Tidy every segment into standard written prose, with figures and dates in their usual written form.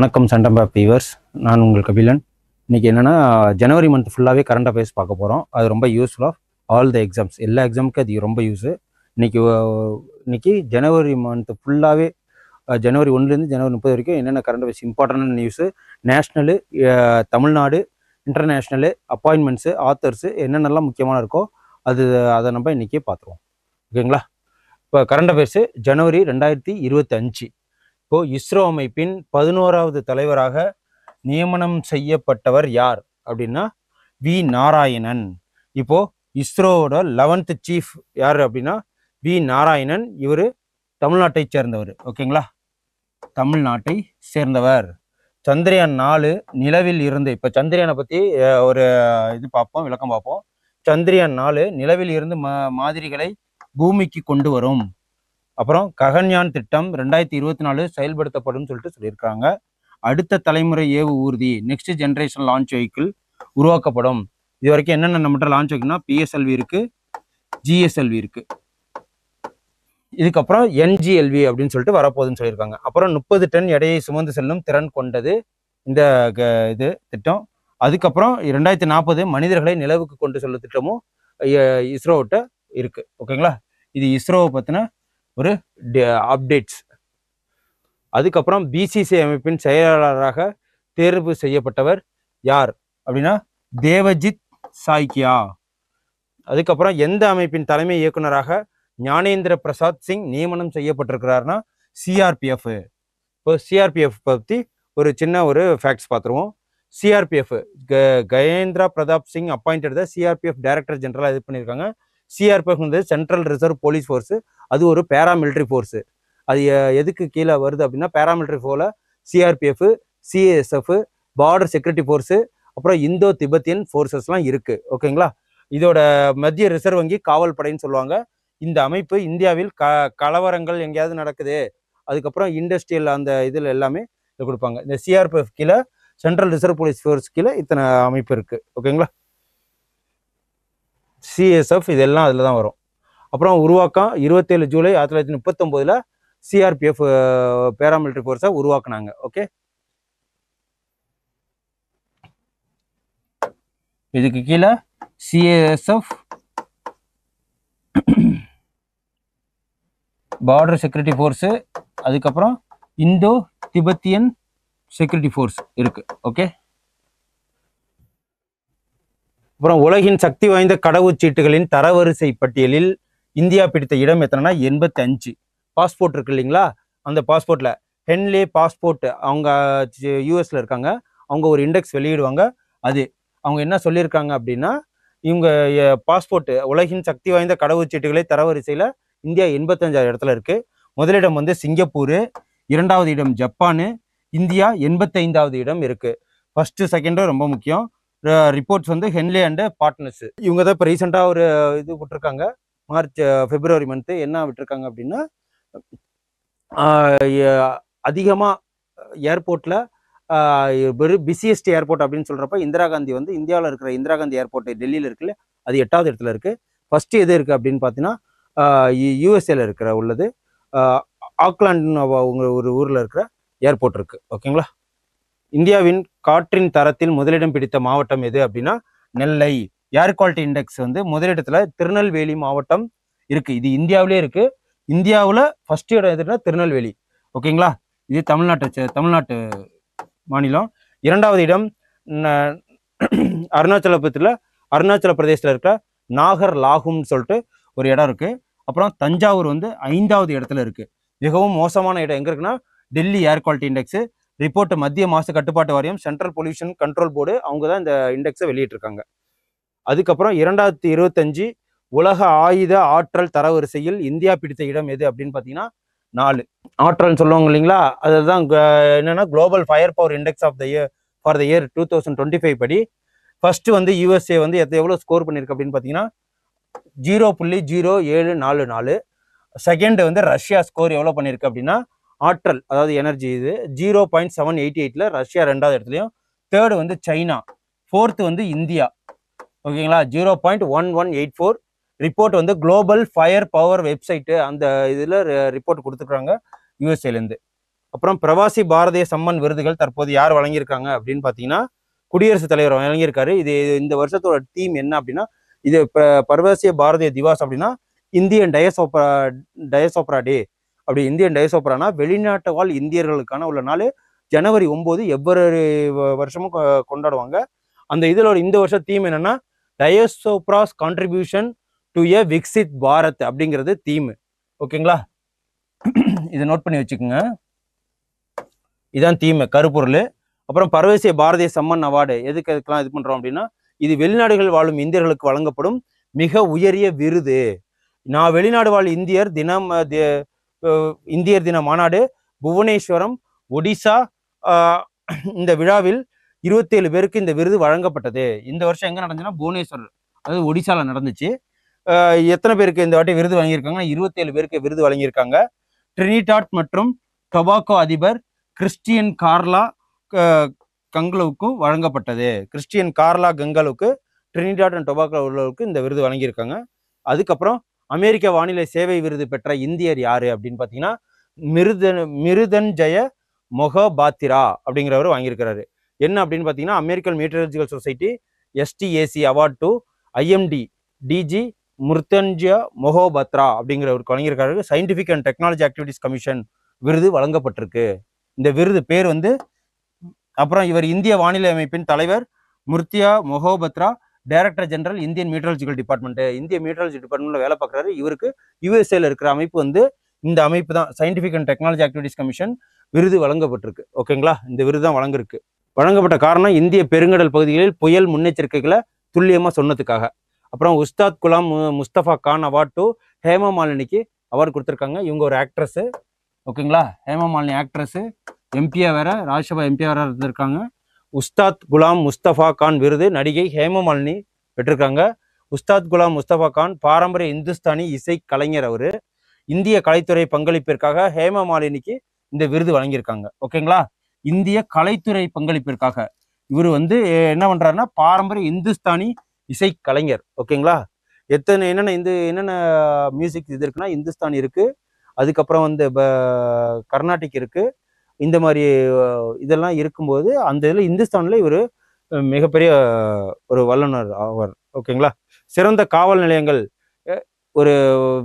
வணக்கம் சண்டம்பேப் வியூவர்ஸ். நான் உங்கள் கபிலன். இன்றைக்கி என்னென்னா ஜனவரி மந்த் ஃபுல்லாகவே கரண்ட் அஃபேர்ஸ் பார்க்க போகிறோம். அது ரொம்ப useful of all the exams, எல்லா எக்ஸாமுக்கும் அது ரொம்ப யூஸு. இன்றைக்கி ஜனவரி மந்த் ஃபுல்லாகவே ஜனவரி 1லேருந்து ஜனவரி 30 வரைக்கும் என்னென்ன கரண்ட் அஃபேர்ஸ் இம்பார்ட்டண்டான news, national, Tamil Nadu, international, appointments, authors என்னென்னலாம் முக்கியமான இருக்கோ அதை நம்ம இன்றைக்கி பார்த்துருவோம். ஓகேங்களா? இப்போ கரண்ட் அஃபேர்ஸு ஜனவரி 2025. இப்போது இஸ்ரோ அமைப்பின் 11வது தலைவராக நியமனம் செய்யப்பட்டவர் யார் அப்படின்னா வி நாராயணன். இப்போது இஸ்ரோவோட 11th சீஃப் யார் அப்படின்னா வி நாராயணன். இவர் தமிழ்நாட்டை சேர்ந்தவர். ஓகேங்களா? தமிழ்நாட்டை சேர்ந்தவர். சந்திரயான் 4 நிலவில் இருந்து, இப்போ சந்திரயானை பற்றி ஒரு விளக்கம் பார்ப்போம். சந்திரயான் 4 நிலவில் இருந்து மாதிரிகளை பூமிக்கு கொண்டு வரும். அப்புறம் ககன்யான் திட்டம் 2024 செயல்படுத்தப்படும் சொல்லியிருக்காங்க. அடுத்த தலைமுறை ஏவு ஊர்தி, நெக்ஸ்ட் ஜென்ரேஷன் லான்ச் வெஹிக்கிள் உருவாக்கப்படும். இது வரைக்கும் என்னென்ன நம்மகிட்ட லான்ச் வெஹிக்கிள்னா பிஎஸ்எல்வி இருக்கு, ஜிஎஸ்எல்வி இருக்கு. இதுக்கப்புறம் என்ஜிஎல்வி அப்படின்னு சொல்லிட்டு வரப்போகுதுன்னு சொல்லியிருக்காங்க. அப்புறம் 30 டன் எடையை சுமந்து செல்லும் திறன் கொண்டது இந்த திட்டம். அதுக்கப்புறம் 2040 மனிதர்களை நிலவுக்கு கொண்டு செல்லும் திட்டமும் இஸ்ரோவிட்ட இருக்கு. ஓகேங்களா? இது இஸ்ரோவை பற்றின ஒரு அப்டேட்ஸ். அதுக்கப்புறம் பிசிசிஐ அமைப்பின் செயலாளராக தேர்வு செய்யப்பட்டவர் யார் அப்படின்னா தேவஜித் சாய்கியா. அதுக்கப்புறம் எந்த அமைப்பின் தலைமை இயக்குநராக ஞானேந்திர பிரசாத் சிங் நியமனம் செய்யப்பட்டிருக்கிறார்னா சிஆர்பிஎஃப். இப்போ சிஆர்பிஎஃப் பற்றி ஒரு சின்ன ஒரு ஃபேக்ட்ஸ் பார்த்துருவோம். CRPF Gyanendra Pratap Singh appointed the CRPF director ஜெனரலாக இது பண்ணியிருக்காங்க. சிஆர்பிஎஃப் வந்து சென்ட்ரல் ரிசர்வ் போலீஸ் ஃபோர்ஸு. அது ஒரு பேராமிலிட்ரி ஃபோர்ஸு. அது எதுக்கு கீழே வருது அப்படின்னா பேராமிலிட்ரி ஃபோர்ஸில் CRPF, CASF, border security force, அப்புறம் இந்தோ திபெத்தியன் ஃபோர்ஸஸ்லாம் இருக்குது. ஓகேங்களா? இதோட மத்திய ரிசர்வ் வங்கி காவல் படைன்னு சொல்லுவாங்க. இந்த அமைப்பு இந்தியாவில் கலவரங்கள் எங்கேயாவது நடக்குது, அதுக்கப்புறம் இண்டஸ்ட்ரியல் அந்த இதில் எல்லாமே இது கொடுப்பாங்க. இந்த சிஆர்பிஎஃப் கீழே, சென்ட்ரல் ரிசர்வ் போலீஸ் ஃபோர்ஸ் கீழே இத்தனை அமைப்பு இருக்குது. ஓகேங்களா? சிஎஸ்எஃப் இதெல்லாம் அதில் தான் வரும். அப்புறம் உருவாக்கம் 27 ஜூலை 1939 சிஆர்பிஎஃப் பேராமிலிட்ரி ஃபோர்ஸை உருவாக்குனாங்க. ஓகே, இதுக்கு கீழே சிஎஸ்எஃப், பார்டர் செக்யூரிட்டி ஃபோர்ஸு, அதுக்கப்புறம் இந்தோ திபெத்தியன் செக்யூரிட்டி ஃபோர்ஸ் இருக்கு. ஓகே, அப்புறம் உலகின் சக்தி வாய்ந்த கடவுச்சீட்டுகளின் தரவரிசை பட்டியலில் இந்தியா பிடித்த இடம் எத்தனைனா 85. பாஸ்போர்ட் இருக்கு இல்லைங்களா? அந்த பாஸ்போர்ட்டில் ஹென்லே பாஸ்போர்ட், அவங்க யூஎஸ்ல இருக்காங்க. அவங்க ஒரு இண்டெக்ஸ் வெளியிடுவாங்க. அது அவங்க என்ன சொல்லியிருக்காங்க அப்படின்னா இவங்க பாஸ்போர்ட் உலகின் சக்தி வாய்ந்த கடவுச்சீட்டுகளை தரவரிசையில் இந்தியா 85வது இடத்துல இருக்கு. முதலிடம் வந்து சிங்கப்பூர், 2வது இடம் ஜப்பானு, இந்தியா 85வது இடம் இருக்கு. ஃபர்ஸ்ட் செகண்டும் ரொம்ப முக்கியம். ரிப்போர்ட்ஸ் வந்து ஹென்லே அண்ட் பார்ட்னர்ஸ், இவங்க தான் இப்போ ரீசெண்டாக ஒரு இது விட்டுருக்காங்க. பிப்ரவரி மந்த்து என்ன விட்டுருக்காங்க அப்படின்னா அதிகமாக ஏர்போர்ட்டில் பிஸியஸ்ட் ஏர்போர்ட் அப்படின்னு சொல்கிறப்ப இந்திரா காந்தி வந்து இந்தியாவில் இருக்கிற இந்திரா காந்தி ஏர்போர்ட் டெல்லியில் இருக்குல்ல, அது 8வது இடத்துல இருக்குது. ஃபஸ்ட்டு எது இருக்குது அப்படின்னு பார்த்தீங்கன்னா யூஎஸ்ஏல இருக்கிற உள்ளது ஆக்லாண்டுன்னு ஒரு ஊரில் இருக்கிற ஏர்போர்ட் இருக்குது. ஓகேங்களா? இந்தியாவின் காற்றின் தரத்தில் முதலிடம் பிடித்த மாவட்டம் எது அப்படின்னா நெல்லை. ஏர் குவாலிட்டி இண்டெக்ஸ் வந்து முதலிடத்துல திருநெல்வேலி மாவட்டம் இருக்கு. இது இந்தியாவிலே இருக்கு. இந்தியாவில் ஃபர்ஸ்ட் இடம் எதுனா திருநெல்வேலி. ஓகேங்களா? இது தமிழ்நாட்டு மாநிலம். 2வது இடம் அருணாச்சல பிரதேசத்தில் இருக்கிற நாகர் லாகும்னு சொல்லிட்டு ஒரு இடம் இருக்கு. அப்புறம் தஞ்சாவூர் வந்து 5வது இடத்துல இருக்கு. மிகவும் மோசமான இடம் எங்க இருக்குன்னா டெல்லி ஏர் குவாலிட்டி இண்டெக்ஸ் ரிப்போர்ட் மத்திய மாசு கட்டுப்பாட்டு வாரியம், சென்ட்ரல் பொல்யூஷன் கண்ட்ரோல் போர்டு, அவங்க தான் இந்த இண்டெக்ஸை வெளியிட்டிருக்காங்க. அதுக்கப்புறம் 2025 உலக ஆயுத ஆற்றல் தரவரிசையில் இந்தியா பிடித்த இடம் எது அப்படின்னு பார்த்தீங்கன்னா 4. ஆற்றல்னு சொல்லுவாங்க இல்லைங்களா? அதுதான் என்னன்னா global fire power index of the year for the year 2025 படி ஃபர்ஸ்ட் வந்து யூஎஸ்ஏ வந்து எவ்வளோ ஸ்கோர் பண்ணியிருக்கு அப்படின்னு பார்த்தீங்கன்னா 0.0744. செகண்ட் வந்து ரஷ்யா ஸ்கோர் எவ்வளோ பண்ணியிருக்கு அப்படின்னா ஆற்றல், அதாவது எனர்ஜி, இது 0.788 ரஷ்யா 2வது இடத்துலையும், தேர்டு வந்து சைனா, 4th வந்து இந்தியா. ஓகேங்களா? 0.1184. ரிப்போர்ட் வந்து குளோபல் ஃபயர் பவர் வெப்சைட்டு அந்த இதில் ரிப்போர்ட் கொடுத்துருக்காங்க யூஎஸ்ஏலேருந்து. அப்புறம் பிரவாசி பாரதிய சம்மன் விருதுகள் தற்போது யார் வழங்கியிருக்காங்க அப்படின்னு பார்த்தீங்கன்னா குடியரசுத் தலைவர் வழங்கியிருக்காரு. இது இந்த வருஷத்தோட தீம் என்ன அப்படின்னா, இது பிரவாசிய பாரதிய திவாஸ் அப்படின்னா இந்தியன் டயசோப்ரா டே. அப்படி இந்தியன் டயசோப்ரானா வெளிநாட்டு வாழ் இந்தியர்களுக்கான உள்ள நாள் ஜனவரி 9 எவ்வொரு வருஷமும் கொண்டாடுவாங்க. அந்த இதோட இந்த வருஷம் தீம் என்னன்னா diaspora's contribution to a Viksit Bharat அப்படிங்கிறது தீம். ஓகேங்களா, இதை நோட் பண்ணி வச்சுக்கோங்க. இதான் தீம், கருப்பொருள். அப்புறம் பரவசிய பாரதிய சம்மன் அவார்டு எதுக்கெல்லாம் இது பண்றோம் அப்படின்னா, இது வெளிநாடுகள் வாழும் இந்தியர்களுக்கு வழங்கப்படும் மிக உயரிய விருது. நான் வெளிநாடு வாழ் இந்தியர் தின மாநாடு புவனேஸ்வரம் ஒடிசா இந்த விழாவில் 27 பேருக்கு இந்த விருது வழங்கப்பட்டது. இந்த வருஷம் எங்க நடந்துச்சுன்னா புவனேஸ்வர், அதாவது ஒடிசால நடந்துச்சு. எத்தனை பேருக்கு இந்த வாட்டி விருது வழங்கியிருக்காங்கன்னா 27 பேருக்கு விருது வழங்கியிருக்காங்க. ட்ரினிடாட் மற்றும் டொபாக்கோ அதிபர் கிறிஸ்டியன் கார்லா கங்கலுக்கும் வழங்கப்பட்டது. கிறிஸ்டியன் கார்லா கங்கலுக்கு ட்ரினிடாட் அண்ட் டொபாக்கோ உள்ளவருக்கு இந்த விருது வழங்கியிருக்காங்க. அதுக்கப்புறம் அமெரிக்க வானிலை சேவை விருது பெற்ற இந்தியர் யாரு அப்படின்னு பார்த்தீங்கன்னா மிருதன்ஜய மொஹபாத்திரா அப்படிங்கிறவர் வாங்கியிருக்கிறாரு. என்ன அப்படின்னு பார்த்தீங்கன்னா American meteorological society STAC award to IMD DG Mrutyunjay Mohapatra அப்படிங்கிறவருக்கு வழங்கியிருக்காரு. Scientific and technology activities commission விருது வழங்கப்பட்டிருக்கு. இந்த விருது பேர் வந்து அப்புறம் இவர் இந்திய வானிலை அமைப்பின் தலைவர் மிருத்யா Mohapatra, director general Indian meteorological department, இந்திய மீட்டரலஜி டிபார்ட்மெண்ட்ல வேலை பார்க்குறாரு. இவருக்கு USA இருக்கிற அமைப்பு வந்து இந்த அமைப்பு தான், scientific and technology activities commission விருது வழங்கப்பட்டிருக்கு. ஓகேங்களா, இந்த விருது தான் வழங்கப்பட்ட காரணம் இந்திய பெருங்கடல் பகுதிகளில் புயல் முன்னெச்சரிக்கைகளை துல்லியமாக சொன்னதுக்காக. அப்புறம் உஸ்தாத் குலாம் முஸ்தபா கான் அவார்ட் டு ஹேமா மாலினிக்கு அவார்டு கொடுத்துருக்காங்க. இவங்க ஒரு ஆக்ட்ரஸ். ஓகேங்களா, ஹேமா மாலினி ஆக்ட்ரஸ், MP வேற, ராஜ்யசபா MP வேற இருந்திருக்காங்க. உஸ்தாத் குலாம் முஸ்தபா கான் விருது நடிகை ஹேமா மாலினி பெற்றிருக்காங்க. உஸ்தாத் குலாம் முஸ்தபா கான் பாரம்பரிய இந்துஸ்தானி இசை கலைஞர். அவரு இந்திய கலைத்துறை பங்களிப்பிற்காக ஹேமா மாலினிக்கு இந்த விருது வழங்கியிருக்காங்க. ஓகேங்களா, இந்திய கலைத்துறை பங்களிப்பிற்காக இவர் வந்து என்ன பண்றாருன்னா பாரம்பரிய இந்துஸ்தானி இசை கலைஞர். ஓகேங்களா, என்னென்ன மியூசிக் இது இருக்குன்னா இந்துஸ்தானி இருக்கு, அதுக்கப்புறம் வந்து கர்நாடிக் இருக்கு. இந்த மாதிரி இதெல்லாம் இருக்கும்போது அந்த இதில் இந்துஸ்தான்ல இவர் மிகப்பெரிய ஒரு வல்லுநர் ஆவார். ஓகேங்களா, சிறந்த காவல் நிலையங்கள் ஒரு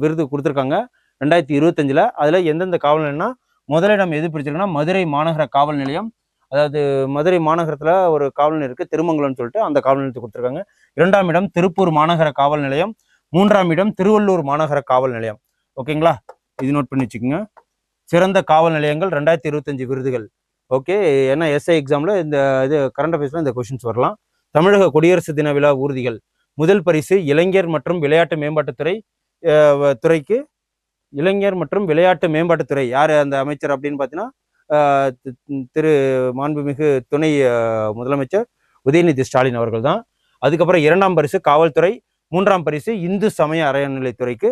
விருது கொடுத்துருக்காங்க 2025. அதில் எந்தெந்த காவல் நிலையம்னா முதலிடம் எது பிடிச்சிருக்குன்னா மதுரை மாநகர காவல் நிலையம். அதாவது மதுரை மாநகரத்தில் ஒரு காவல் நிலையம் இருக்குது திருமங்கலம்னு சொல்லிட்டு, அந்த காவல் நிலையத்தை கொடுத்துருக்காங்க. 2ஆம் இடம் திருப்பூர் மாநகர காவல் நிலையம். 3ஆம் இடம் திருவள்ளூர் மாநகர காவல் நிலையம். ஓகேங்களா, இது நோட் பண்ணி வச்சுக்கோங்க. சிறந்த காவல் நிலையங்கள் 2025 விருதுகள். ஓகே, ஏன்னா SI எக்ஸாமில் இந்த இது கரண்ட் அஃபேர்ஸில் இந்த கொஷின்ஸ் வரலாம். தமிழக குடியரசு தின விழா ஊர்திகள். முதல் பரிசு இளைஞர் மற்றும் விளையாட்டு மேம்பாட்டுத்துறை துறைக்கு. இளைஞர் மற்றும் விளையாட்டு மேம்பாட்டுத்துறை யார் அந்த அமைச்சர் அப்படின்னு பார்த்தீங்கன்னா திரு மாண்புமிகு துணை முதலமைச்சர் உதயநிதி ஸ்டாலின் அவர்கள் தான். அதுக்கப்புறம் 2ஆம் பரிசு காவல்துறை, 3ஆம் பரிசு இந்து சமய அறநிலைத்துறைக்கு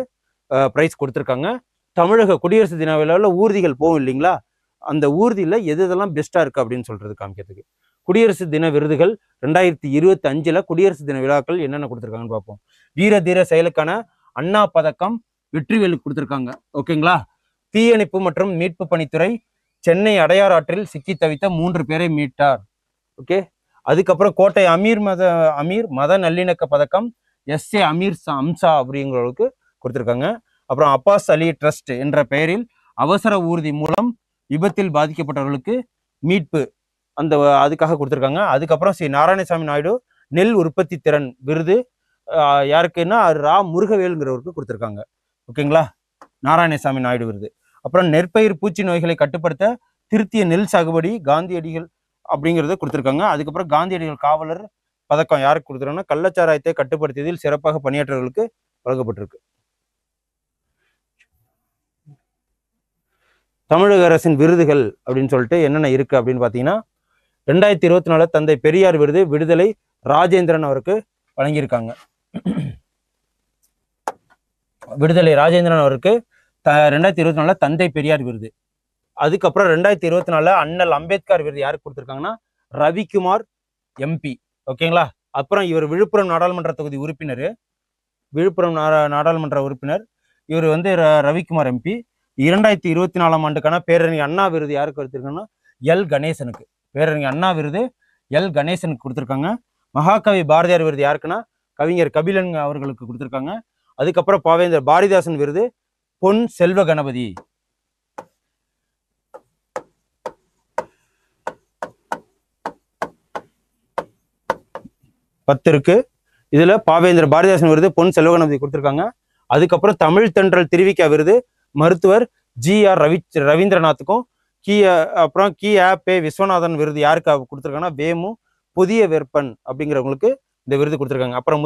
பிரைஸ் கொடுத்துருக்காங்க. தமிழக குடியரசு தின விழாவில் ஊர்திகள் போகும் இல்லைங்களா, அந்த ஊர்தியில் எதெல்லாம் பெஸ்ட்டாக இருக்குது அப்படின்னு சொல்கிறது காமிக்கிறதுக்கு குடியரசு தின விருதுகள் 2025 குடியரசு தின விழாக்கள் என்னென்ன கொடுத்துருக்காங்கன்னு பார்ப்போம். வீர தீர செயலுக்கான அண்ணா பதக்கம் வெற்றிவேலுக்கு கொடுத்துருக்காங்க. ஓகேங்களா, தீயணைப்பு மற்றும் மீட்பு பணித்துறை சென்னை அடையார் ஆற்றில் சிக்கி தவித்த 3 பேரை மீட்டார். ஓகே, அதுக்கப்புறம் கோட்டை அமீர் மத நல்லிணக்க பதக்கம் SA அமீர் அம்சா அப்படிங்கிறவங்களுக்கு கொடுத்துருக்காங்க. அப்புறம் அப்பாஸ் அலி ட்ரஸ்ட் என்ற பெயரில் அவசர ஊர்தி மூலம் விபத்தில் பாதிக்கப்பட்டவர்களுக்கு மீட்பு அதுக்காக கொடுத்துருக்காங்க. அதுக்கப்புறம் ஸ்ரீ நாராயணசாமி நாயுடு நெல் உற்பத்தி திறன் விருது யாருக்குன்னா முருகவேலுங்கிறவருக்கு கொடுத்துருக்காங்க. ஓகேங்களா, நாராயணசாமி நாயுடு விருது. அப்புறம் நெற்பயிர் பூச்சி நோய்களை கட்டுப்படுத்த திருத்திய நெல் சாகுபடி காந்தியடிகள் அப்படிங்கிறத கொடுத்துருக்காங்க. அதுக்கப்புறம் காந்தியடிகள் காவலர் பதக்கம் யாருக்கு கொடுத்துருக்காங்கன்னா கள்ளச்சாராயத்தை கட்டுப்படுத்தியதில் சிறப்பாக பணியாற்றவர்களுக்கு வழங்கப்பட்டிருக்கு. தமிழக அரசின் விருதுகள் அப்படின்னு சொல்லிட்டு என்னென்ன இருக்கு அப்படின்னு பார்த்தீங்கன்னா 2024 தந்தை பெரியார் விருது விடுதலை ராஜேந்திரன் அவருக்கு வழங்கியிருக்காங்க. விடுதலை ராஜேந்திரன் அவருக்கு 2024 தந்தை பெரியார் விருது. அதுக்கப்புறம் 2024 அண்ணல் அம்பேத்கர் விருது யாருக்கு கொடுத்துருக்காங்கன்னா ரவிக்குமார் MP. ஓகேங்களா, அப்புறம் இவர் விழுப்புரம் நாடாளுமன்ற தொகுதி உறுப்பினர். விழுப்புரம் நாடாளுமன்ற உறுப்பினர் இவர் வந்து ரவிக்குமார் MP. 2024ஆம் ஆண்டுக்கான பேரறிஞர் அண்ணா விருது யாருக்கு கொடுத்துருக்காங்கன்னா எல் கணேசனுக்கு. பேரறிஞர் அண்ணா விருது எல் கணேசனுக்கு கொடுத்துருக்காங்க. மகாகவி பாரதியார் விருது யாருக்குன்னா கவிஞர் கபிலன் அவர்களுக்கு கொடுத்துருக்காங்க. அதுக்கப்புறம் பாவேந்தர் பாரதிதாசன் விருது பொன் செல்வ கணபதி. பத்து இருக்கு. இதுல பாவேந்தர் பாரதிதாசன் விருது பொன் செல்வ கணபதி கொடுத்துருக்காங்க. அதுக்கப்புறம் தமிழ் தென்றல் திருவிக்கா விருது மருத்துவர் GR ரவீந்திரநாத்துக்கும் அப்புறம் கி.ஆ.பெ. விஸ்வநாதன் விருது யாருக்கு கொடுத்துருக்காங்கன்னா வேமு புதிய வெப்பன் அப்படிங்கிறவங்களுக்கு இந்த விருது கொடுத்துருக்காங்க. அப்புறம்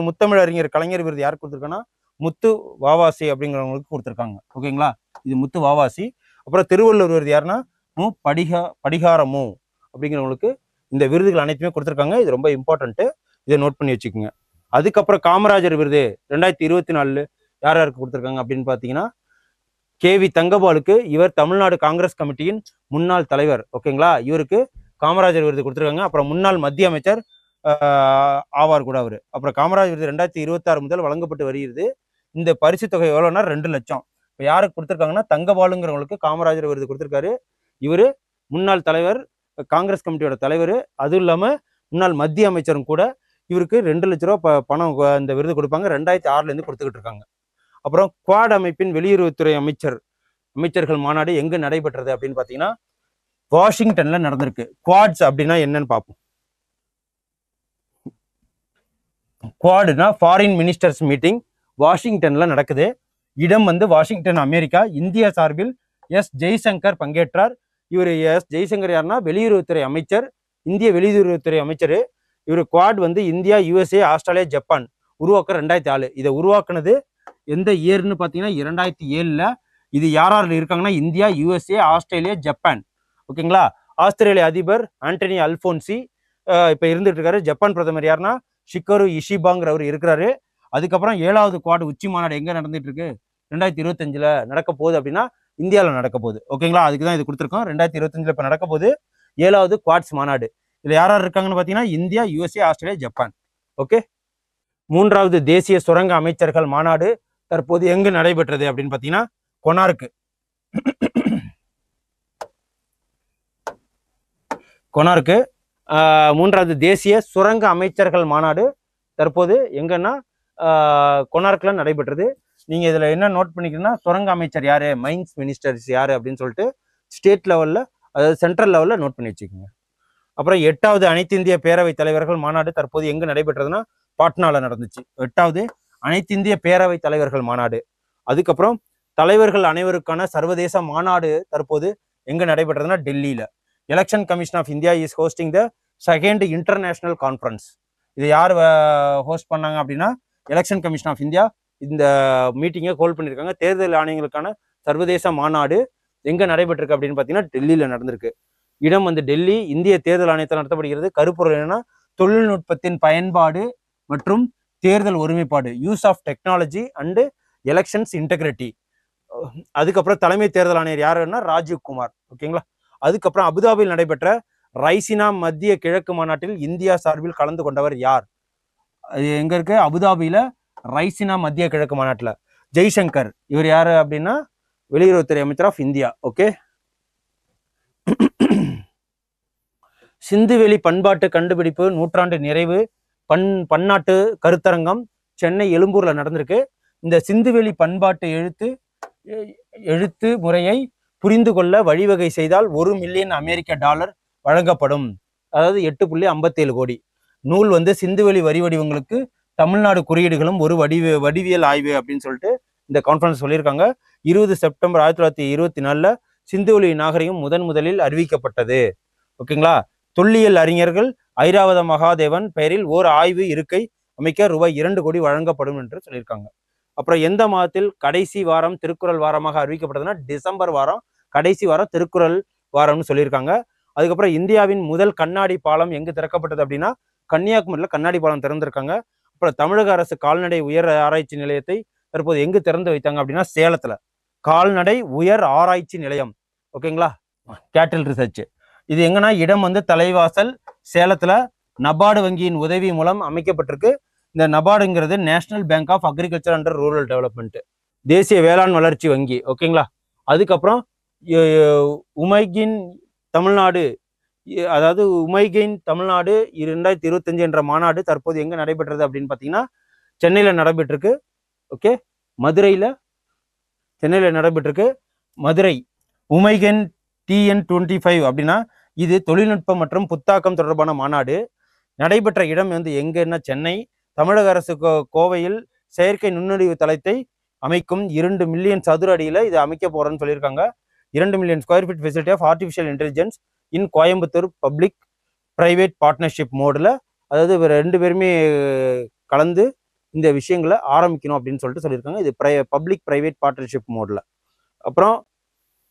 முத்தமிழறிஞர் கலைஞர் விருது யாருக்கு கொடுத்துருக்காங்கன்னா முத்து வாவாசி அப்படிங்கிறவங்களுக்கு கொடுத்துருக்காங்க. ஓகேங்களா, இது முத்து வாவாசி. அப்புறம் திருவள்ளுவர் விருது யாருன்னா படிகாரமு அப்படிங்கிறவங்களுக்கு இந்த விருதுகள் அனைத்துமே கொடுத்துருக்காங்க. இது ரொம்ப இம்பார்ட்டன்ட்டு, இதை நோட் பண்ணி வச்சுக்கோங்க. அதுக்கப்புறம் காமராஜர் விருது 2024 யாருக்கு கொடுத்துருக்காங்க அப்படின்னு பார்த்தீங்கன்னா KV தங்கபாலுக்கு. இவர் தமிழ்நாடு காங்கிரஸ் கமிட்டியின் முன்னாள் தலைவர். ஓகேங்களா, இவருக்கு காமராஜர் விருது கொடுத்துருக்காங்க. அப்புறம் முன்னாள் மத்திய அமைச்சர் ஆவார் கூட அவரு. அப்புறம் காமராஜர் விருது 2026 முதல் வழங்கப்பட்டு வருகிறது. இந்த பரிசு தொகை எவ்வளோன்னா 2 லட்சம். இப்போ யாருக்கு கொடுத்துருக்காங்கன்னா தங்கபாலுங்கிறவங்களுக்கு காமராஜர் விருது கொடுத்துருக்காரு. இவரு முன்னாள் தலைவர், காங்கிரஸ் கமிட்டியோட தலைவர், அதுவும் இல்லாமல் முன்னாள் மத்திய அமைச்சரும் கூட. இவருக்கு 2 லட்ச ரூபா பணம் இந்த விருது கொடுப்பாங்க. 2006லேருந்து கொடுத்துக்கிட்டு இருக்காங்க. அப்புறம் குவாட் அமைப்பின் வெளியுறவுத்துறை அமைச்சர்கள் மாநாடு எங்க நடைபெற்றது அப்படின்னு பார்த்தீங்கன்னா வாஷிங்டன்ல நடந்திருக்கு. குவாட்ஸ் அப்படின்னா என்னன்னு பார்ப்போம். குவாடுனா ஃபாரின் மினிஸ்டர்ஸ் மீட்டிங் வாஷிங்டன்ல நடக்குது. இடம் வாஷிங்டன், அமெரிக்கா. இந்தியா சார்பில் எஸ் ஜெய்சங்கர் பங்கேற்றார். இவர் எஸ் ஜெய்சங்கர் யாருன்னா வெளியுறவுத்துறை அமைச்சர், இந்திய வெளியுறவுத்துறை அமைச்சர். இவர் quad India, USA, Australia, Japan உருவாக்க 2004. இதை உருவாக்குனது எந்த இயர்னு பார்த்தீங்கன்னா 2007ல். இது யார் இருக்காங்கன்னா இந்தியா, USA, ஆஸ்திரேலியா, ஜப்பான். ஓகேங்களா, ஆஸ்திரேலிய அதிபர் ஆண்டனி அல்போன்சி இப்போ இருந்துட்டு இருக்காரு. ஜப்பான் பிரதமர் யாருன்னா ஷிகரு இஷிபாங்கிறவர் இருக்கிறாரு. அதுக்கப்புறம் 7வது குவாட் உச்சி மாநாடு எங்க நடந்துட்டு இருக்கு 2025ல் நடக்க போகுது அப்படின்னா இந்தியாவில் நடக்க போகுது. ஓகேங்களா, அதுக்கு தான் இது கொடுத்துருக்கோம். 2025ல் இப்போ நடக்க போகுது 7வது குவாட்ஸ் மாநாடு. இதில் யார் இருக்காங்கன்னு பார்த்தீங்கன்னா India, USA, Australia, Japan. Okay, 3வது தேசிய சுரங்க அமைச்சர்கள் மாநாடு தற்போது எங்கு நடைபெற்றது அப்படின்னு பார்த்தீங்கன்னா கொனார்க்கு. 3வது தேசிய சுரங்க அமைச்சர்கள் மாநாடு தற்போது எங்கன்னா கொனார்க்ல நடைபெற்றது. நீங்க இதுல என்ன நோட் பண்ணிக்கணும்னா சுரங்க அமைச்சர் யாரு, மைன்ஸ் மினிஸ்டர்ஸ் யாரு அப்படின்னு சொல்லிட்டு ஸ்டேட் லெவல்ல, அதாவது சென்ட்ரல் லெவல்ல நோட் பண்ணி வச்சுக்கோங்க. அப்புறம் 8வது அனைத்து இந்திய பேரவைத் தலைவர்கள் மாநாடு தற்போது எங்க நடைபெற்றதுன்னா பாட்னால நடந்துச்சு. 8வது அனைத்து இந்திய பேரவைத் தலைவர்கள் மாநாடு. அதுக்கப்புறம் தலைவர்கள் அனைவருக்கான சர்வதேச மாநாடு தற்போது எங்க நடைபெற்றதுன்னா டெல்லியில. Election commission of India is hosting the 2nd international conference. இது யார் ஹோஸ்ட் பண்ணாங்க அப்படின்னா எலெக்ஷன் கமிஷன் ஆஃப் இந்தியா இந்த மீட்டிங்கை ஹோல்ட் பண்ணியிருக்காங்க. தேர்தல் ஆணையங்களுக்கான சர்வதேச மாநாடு எங்க நடைபெற்றிருக்கு அப்படின்னு பார்த்தீங்கன்னா டெல்லியில நடந்திருக்கு. இடம் டெல்லி. இந்திய தேர்தல் ஆணையத்தில் நடத்தப்படுகிறது. கருப்பொருள் என்னன்னா தொழில்நுட்பத்தின் பயன்பாடு மற்றும் தேர்தல் ஒருமைப்பாடு, use of technology and elections integrity. அதுக்கப்புறம் தலைமை தேர்தல் ஆணையர் யாருன்னா ராஜீவ் குமார். ஓகேங்களா, அதுக்கப்புறம் அபுதாபியில் நடைபெற்ற ரைசினா மத்திய கிழக்கு மாநாட்டில் இந்தியா சார்பில் கலந்து கொண்டவர் யார்? அது எங்க இருக்கு? அபுதாபியில ரைசினா மத்திய கிழக்கு மாநாட்டில். ஜெய்சங்கர் இவர் யாரு அப்படின்னா வெளியுறவுத்துறை அமைச்சர் ஆஃப் இந்தியா. ஓகே, சிந்துவெளி பண்பாட்டு கண்டுபிடிப்பு நூற்றாண்டு நிறைவு பன்னாட்டு கருத்தரங்கம் சென்னை எழும்பூர்ல நடந்திருக்கு. இந்த சிந்துவெளி பண்பாட்டு எழுத்து முறையை புரிந்து கொள்ள வழிவகை செய்தால் $1 மில்லியன் அமெரிக்க வழங்கப்படும். அதாவது 8.57 கோடி. நூல் சிந்துவெளி வரி வடிவங்களுக்கு தமிழ்நாடு குறியீடுகளும் ஒரு வடிவியல் ஆய்வு அப்படின்னு சொல்லிட்டு இந்த கான்ஃபரன்ஸ் சொல்லியிருக்காங்க. 20 செப்டம்பர் 1924 சிந்துவெளி நாகரிகம் முதலில் அறிவிக்கப்பட்டது. ஓகேங்களா, தொல்லியல் அறிஞர்கள் ஐராவத மகாதேவன் பெயரில் ஓர் ஆய்வு இருக்கை அமைக்க ரூபாய் 2 கோடி வழங்கப்படும் என்று சொல்லியிருக்காங்க. அப்புறம் எந்த மாதத்தில் கடைசி வாரம் திருக்குறள் வாரமாக அறிவிக்கப்பட்டதுன்னா டிசம்பர் வாரம் கடைசி வாரம் திருக்குறள் வாரம்னு சொல்லியிருக்காங்க. அதுக்கப்புறம் இந்தியாவின் முதல் கண்ணாடி பாலம் எங்கு திறக்கப்பட்டது அப்படின்னா கன்னியாகுமரியில் கண்ணாடி பாலம் திறந்திருக்காங்க. அப்புறம் தமிழக அரசு கால்நடை உயர் ஆராய்ச்சி நிலையத்தை தற்போது எங்கு திறந்து வைத்தாங்க அப்படின்னா சேலத்துல கால்நடை உயர் ஆராய்ச்சி நிலையம். ஓகேங்களா, கேட்டில் ரிசர்ச். இது எங்கன்னா இடம் தலைவாசல் சேலத்துல நபார்டு வங்கியின் உதவி மூலம் அமைக்கப்பட்டிருக்கு. இந்த நபார்டுங்கிறது national bank of agriculture and rural development, தேசிய வேளாண் வளர்ச்சி வங்கி. ஓகேங்களா, அதுக்கப்புறம் உமைகின் தமிழ்நாடு, அதாவது உமைகெயின் தமிழ்நாடு 2025 என்ற மாநாடு தற்போது எங்க நடைபெற்றது அப்படின்னு பார்த்தீங்கன்னா சென்னையில நடைபெற்றிருக்கு. ஓகே, சென்னையில நடைபெற்றிருக்கு. மதுரை உமைகென் TN25 அப்படின்னா இது தொழில்நுட்பம் மற்றும் புத்தாக்கம் தொடர்பான மாநாடு. நடைபெற்ற இடம் வந்து எங்கன்னா சென்னை. தமிழக அரசு கோவையில் செயற்கை நுண்ணறிவு தளத்தை அமைக்கும் 2 மில்லியன் சதுர அடியில் இது அமைக்க போறோம்னு சொல்லியிருக்காங்க. 2 million square feet facility of artificial intelligence in Coimbatore public private partnership மோடில், அதாவது 2 பேருமே கலந்து இந்த விஷயங்களை ஆரம்பிக்கணும் அப்படின்னு சொல்லிட்டு சொல்லியிருக்காங்க. இது பப்ளிக் பிரைவேட் பார்ட்னர்ஷிப் மோடில். அப்புறம்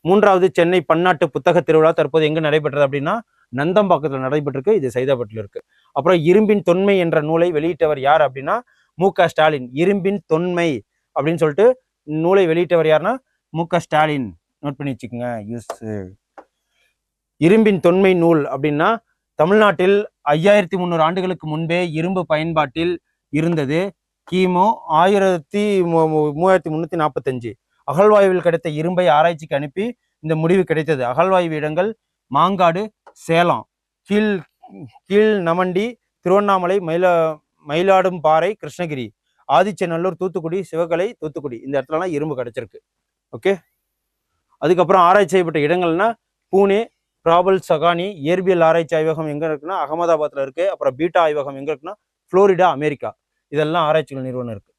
3வது சென்னை பன்னாட்டு புத்தக திருவிழா தற்போது எங்கே நடைபெற்றது அப்படின்னா நந்தம்பாக்கத்தில் நடைபெற்றிருக்கு. இது சைதாப்பேட்டில் இருக்கு. அப்புறம் இரும்பின் தொன்மை என்ற நூலை வெளியிட்டவர் யார் அப்படின்னா மு.க. ஸ்டாலின். இரும்பின் தொன்மை அப்படின்னு சொல்லிட்டு நூலை வெளியிட்டவர் யாருன்னா மு.க. ஸ்டாலின். நோட் பண்ணி வச்சுக்கோங்க. இரும்பின் தொன்மை நூல் அப்படின்னா தமிழ்நாட்டில் 5300 ஆண்டுகளுக்கு முன்பே இரும்பு பயன்பாட்டில் இருந்தது. கிமு 3345 அகழ்வாய்வில் கிடைத்த இரும்பை ஆராய்ச்சிக்கு அனுப்பி இந்த முடிவு கிடைத்தது. அகழ்வாய்வு இடங்கள் மாங்காடு, சேலம், கீழ் நமண்டி, திருவண்ணாமலை, மயிலாடும்பாறை, கிருஷ்ணகிரி, ஆதிச்சநல்லூர், தூத்துக்குடி, சிவகலை, தூத்துக்குடி, இந்த இடத்துலலாம் இரும்பு கிடைச்சிருக்கு. ஓகே, அதுக்கப்புறம் ஆராய்ச்சி செய்யப்பட்ட இடங்கள்னா பூனே, பிராபல் சகானி இயற்பியல் ஆராய்ச்சி ஆய்வகம் எங்க இருக்குன்னா அகமதாபாத்ல இருக்கு. அப்புறம் பீட்டா ஆய்வகம் எங்க இருக்குன்னா புளோரிடா, அமெரிக்கா. இதெல்லாம் ஆராய்ச்சிகள் நிறுவனம் இருக்கு.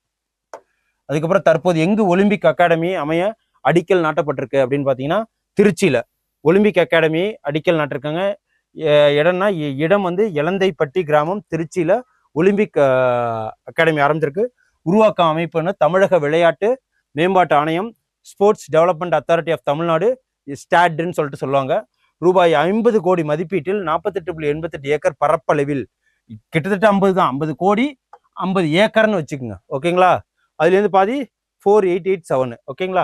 அதுக்கப்புறம் தற்போது எங்கு ஒலிம்பிக் அகாடமி அமைய அடிக்கல் நாட்டப்பட்டிருக்கு அப்படின்னு பார்த்தீங்கன்னா திருச்சியில ஒலிம்பிக் அகாடமி அடிக்கல் நாட்டிருக்காங்க. இடம்னா இடம் வந்து எலந்தைப்பட்டி கிராமம், திருச்சியில ஒலிம்பிக் அகாடமி ஆரம்பிச்சிருக்கு. உருவாக்கம் அமைப்புன்னு தமிழக விளையாட்டு மேம்பாட்டு ஆணையம், sports development authority of Tamil Nadu, ஸ்டாட்ன்னு சொல்லிட்டு சொல்லுவாங்க. ரூபாய் 50 கோடி மதிப்பீட்டில் 48.88 ஏக்கர் பரப்பளவில், கிட்டத்தட்ட 50 தான், 50 கோடி 50 ஏக்கர்னு வச்சுக்கோங்க. ஓகேங்களா, அதுலேருந்து பாதி 4887. ஓகேங்களா,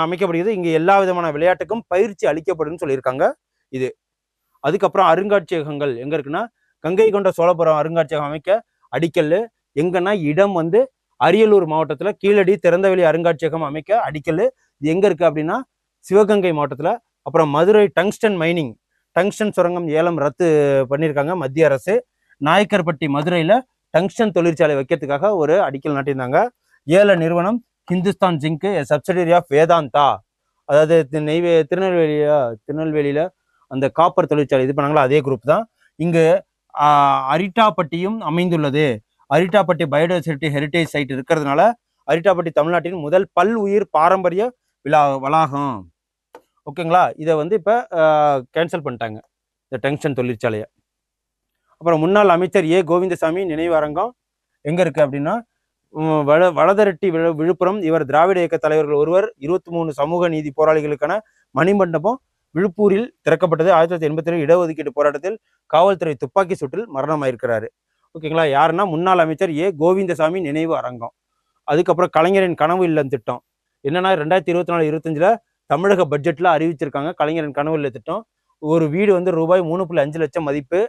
அமைக்கப்படுகிறது. இங்கே எல்லா விதமான விளையாட்டுக்கும் பயிற்சி அளிக்கப்படும் சொல்லியிருக்காங்க. இது அதுக்கப்புறம் அருங்காட்சியகங்கள் எங்க இருக்குன்னா கங்கை கொண்ட சோழபுரம் அருங்காட்சியகம் அமைக்க அடிக்கல். எங்கன்னா இடம் வந்து அரியலூர் மாவட்டத்துல கீழடி திறந்தவெளி அருங்காட்சியகம் அமைக்க அடிக்கல். இது எங்க இருக்கு அப்படின்னா சிவகங்கை மாவட்டத்துல. அப்புறம் மதுரை டங்ஸ்டன் மைனிங், டங்ஸ்டன் சுரங்கம் ஏலம் ரத்து பண்ணியிருக்காங்க மத்திய அரசு. நாயக்கர்பட்டி மதுரையில டங்ஸ்டன் தொழிற்சாலை வைக்கிறதுக்காக ஒரு அடிக்கல் நாட்டியிருந்தாங்க. ஏல நிறுவனம் Hindustan zinc, subsidiary of Vedanta, அதாவது திருநெல்வேலியில அந்த காப்பர் தொழிற்சாலை இது பண்ணாங்களா அதே குரூப் தான். இங்கு அரிட்டாப்பட்டியும் அமைந்துள்ளது. அரிட்டாப்பட்டி பயோடைவர்சிட்டி ஹெரிட்டேஜ் சைட் இருக்கிறதுனால அரிட்டாப்பட்டி தமிழ்நாட்டின் முதல் பல் உயிர் பாரம்பரிய வளாகம். ஓகேங்களா, இதை வந்து இப்போ கேன்சல் பண்ணிட்டாங்க இந்த டங்ஸ்டன் தொழிற்சாலையை. அப்புறம் முன்னாள் அமைச்சர் ஏ கோவிந்தசாமி நினைவு அரங்கம் எங்க இருக்கு அப்படின்னா வளதரட்டி விழுப்புரம். இவர் திராவிட இயக்க தலைவர்கள் ஒருவர். 23 சமூக நீதி போராளிகளுக்கான மணிமண்டபம் விழுப்பூரில் திறக்கப்பட்டது. 1987 இடஒதுக்கீடு போராட்டத்தில் காவல்துறை துப்பாக்கி சூட்டில் மரணமாயிருக்கிறாரு. ஓகேங்களா, யாருன்னா முன்னாள் அமைச்சர் ஏ கோவிந்தசாமி நினைவு அரங்கம். அதுக்கப்புறம் கலைஞரின் கனவு இல்லம் திட்டம் என்னன்னா 2024-25 தமிழக பட்ஜெட்ல அறிவிச்சிருக்காங்க. கலைஞரின் கனவு இல்ல திட்டம் ஒரு வீடு வந்து ரூபாய் 3.5 லட்சம் மதிப்பு.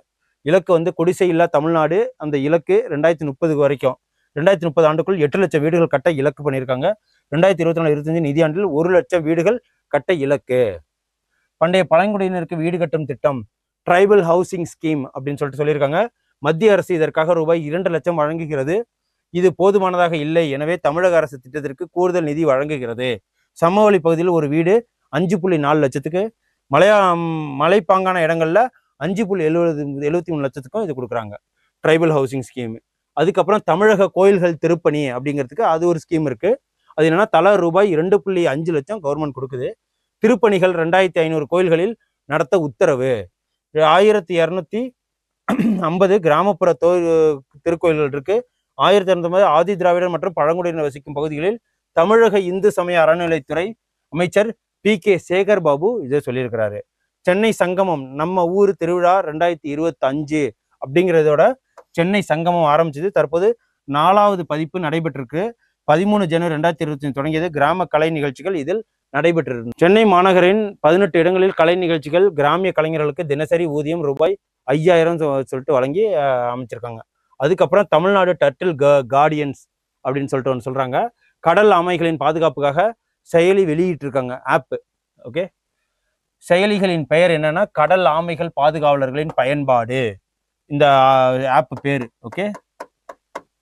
இலக்கு வந்து குடிசை இல்லா தமிழ்நாடு. அந்த இலக்கு 2030 வரைக்கும் 2030 ஆண்டுக்குள் 8 லட்சம் வீடுகள் கட்ட இலக்கு பண்ணியிருக்காங்க. 2024-25 நிதியாண்டில் 1 லட்சம் வீடுகள் கட்ட இலக்கு. பண்டைய பழங்குடியினருக்கு வீடு கட்டும் திட்டம் ட்ரைபல் ஹவுசிங் ஸ்கீம் அப்படின்னு சொல்லிட்டு சொல்லியிருக்காங்க. மத்திய அரசு இதற்காக ரூபாய் 2 லட்சம் வழங்குகிறது. இது போதுமானதாக இல்லை, எனவே தமிழக அரசு திட்டத்திற்கு கூடுதல் நிதி வழங்குகிறது. சமவெளி பகுதியில் ஒரு வீடு 5.4 லட்சத்துக்கு, மலைப்பாங்கான இடங்கள்ல 5.73 லட்சத்துக்கும் இது கொடுக்குறாங்க ட்ரைபல் ஹவுசிங் ஸ்கீம். அதுக்கப்புறம் தமிழக கோயில்கள் திருப்பணி அப்படிங்கிறதுக்கு அது ஒரு ஸ்கீம் இருக்கு. அது என்னன்னா தலா ரூபாய் 2.5 லட்சம் கவர்மெண்ட் கொடுக்குது. திருப்பணிகள் 2500 கோயில்களில் நடத்த உத்தரவு. 1250 கிராமப்புற திருக்கோயில்கள் இருக்கு. 1250 ஆதி திராவிடர் மற்றும் பழங்குடியினர் வசிக்கும் பகுதிகளில் தமிழக இந்து சமய அறநிலைத்துறை அமைச்சர் PK சேகர் பாபு இதை சொல்லியிருக்கிறாரு. சென்னை சங்கமம் நம்ம ஊர் திருவிழா 2025 அப்படிங்கிறதோட சென்னை சங்கமம் ஆரம்பிச்சது. தற்போது 4வது பதிப்பு நடைபெற்றிருக்கு. 13 ஜனவரி 2025 தொடங்கியது. கிராம கலை நிகழ்ச்சிகள் இதில் நடைபெற்றிருக்கு. சென்னை மாநகரின் 18 இடங்களில் கலை நிகழ்ச்சிகள், கிராமிய கலைஞர்களுக்கு தினசரி ஊதியம் ரூபாய் 5000 சொல்லிட்டு வழங்கி அமைச்சிருக்காங்க. அதுக்கப்புறம் தமிழ்நாடு டர்ட்டில் கார்டியன்ஸ் அப்படின்னு சொல்லிட்டு ஒன்று சொல்றாங்க. கடல் ஆமைகளின் பாதுகாப்புக்காக செயலி வெளியிட்டிருக்காங்க, ஆப். ஓகே, செயலிகளின் பெயர் என்னன்னா கடல் ஆமைகள் பாதுகாவலர்களின் பயன்பாடு, இந்த ஆப் பேரு. ஓகே,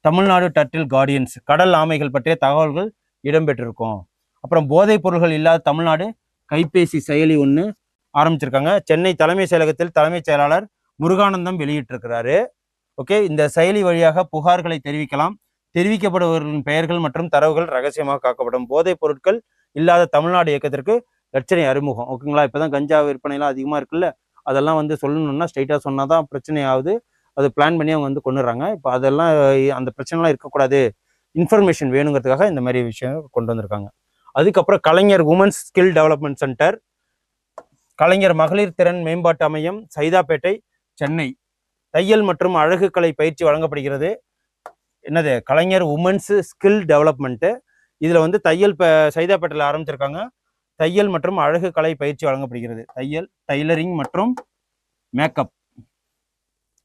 தமிழ்நாடு டர்ட்டில் கார்டியன்ஸ், கடல் ஆமைகள் பற்றிய தகவல்கள் இடம்பெற்றிருக்கும். அப்புறம் போதைப் பொருள்கள் இல்லாத தமிழ்நாடு கைபேசி செயலி ஒன்று ஆரம்பிச்சிருக்காங்க. சென்னை தலைமை செயலகத்தில் தலைமைச் செயலாளர் முருகானந்தம் வெளியிட்டிருக்கிறாரு. ஓகே, இந்த செயலி வழியாக புகார்களை தெரிவிக்கலாம். தெரிவிக்கப்படுபவர்களின் பெயர்கள் மற்றும் தரவுகள் ரகசியமாக காக்கப்படும். போதைப் பொருட்கள் இல்லாத தமிழ்நாடு இயக்கத்திற்கு பிரச்சனை அறிமுகம். ஓகேங்களா, இப்போதான் கஞ்சா விற்பனைலாம் அதிகமாக இருக்குல்ல, அதெல்லாம் வந்து சொல்லணும்னா ஸ்ட்ரைட்டாக சொன்னால் தான் பிரச்சனை ஆகுது. அது பிளான் பண்ணி அவங்க வந்து கொண்டுடுறாங்க. இப்போ அதெல்லாம் அந்த பிரச்சனைலாம் இருக்கக்கூடாது, இன்ஃபர்மேஷன் வேணுங்கிறதுக்காக இந்த மாதிரி விஷயம் கொண்டு வந்திருக்காங்க. அதுக்கப்புறம் கலைஞர் உமன்ஸ் ஸ்கில் டெவலப்மெண்ட் சென்டர், கலைஞர் மகளிர் திறன் மேம்பாட்டு அமையம், சைதாப்பேட்டை, சென்னை. தையல் மற்றும் அழகு கலை பயிற்சி வழங்கப்படுகிறது. என்னது, கலைஞர் உமன்ஸ் ஸ்கில் டெவலப்மெண்ட்டு. இதில் வந்து தையல் சைதாப்பேட்டையில் ஆரம்பிச்சிருக்காங்க. தையல் மற்றும் அழகு கலை பயிற்சி வழங்கப்படுகிறது. தையல், டைலரிங் மற்றும் மேக்கப்.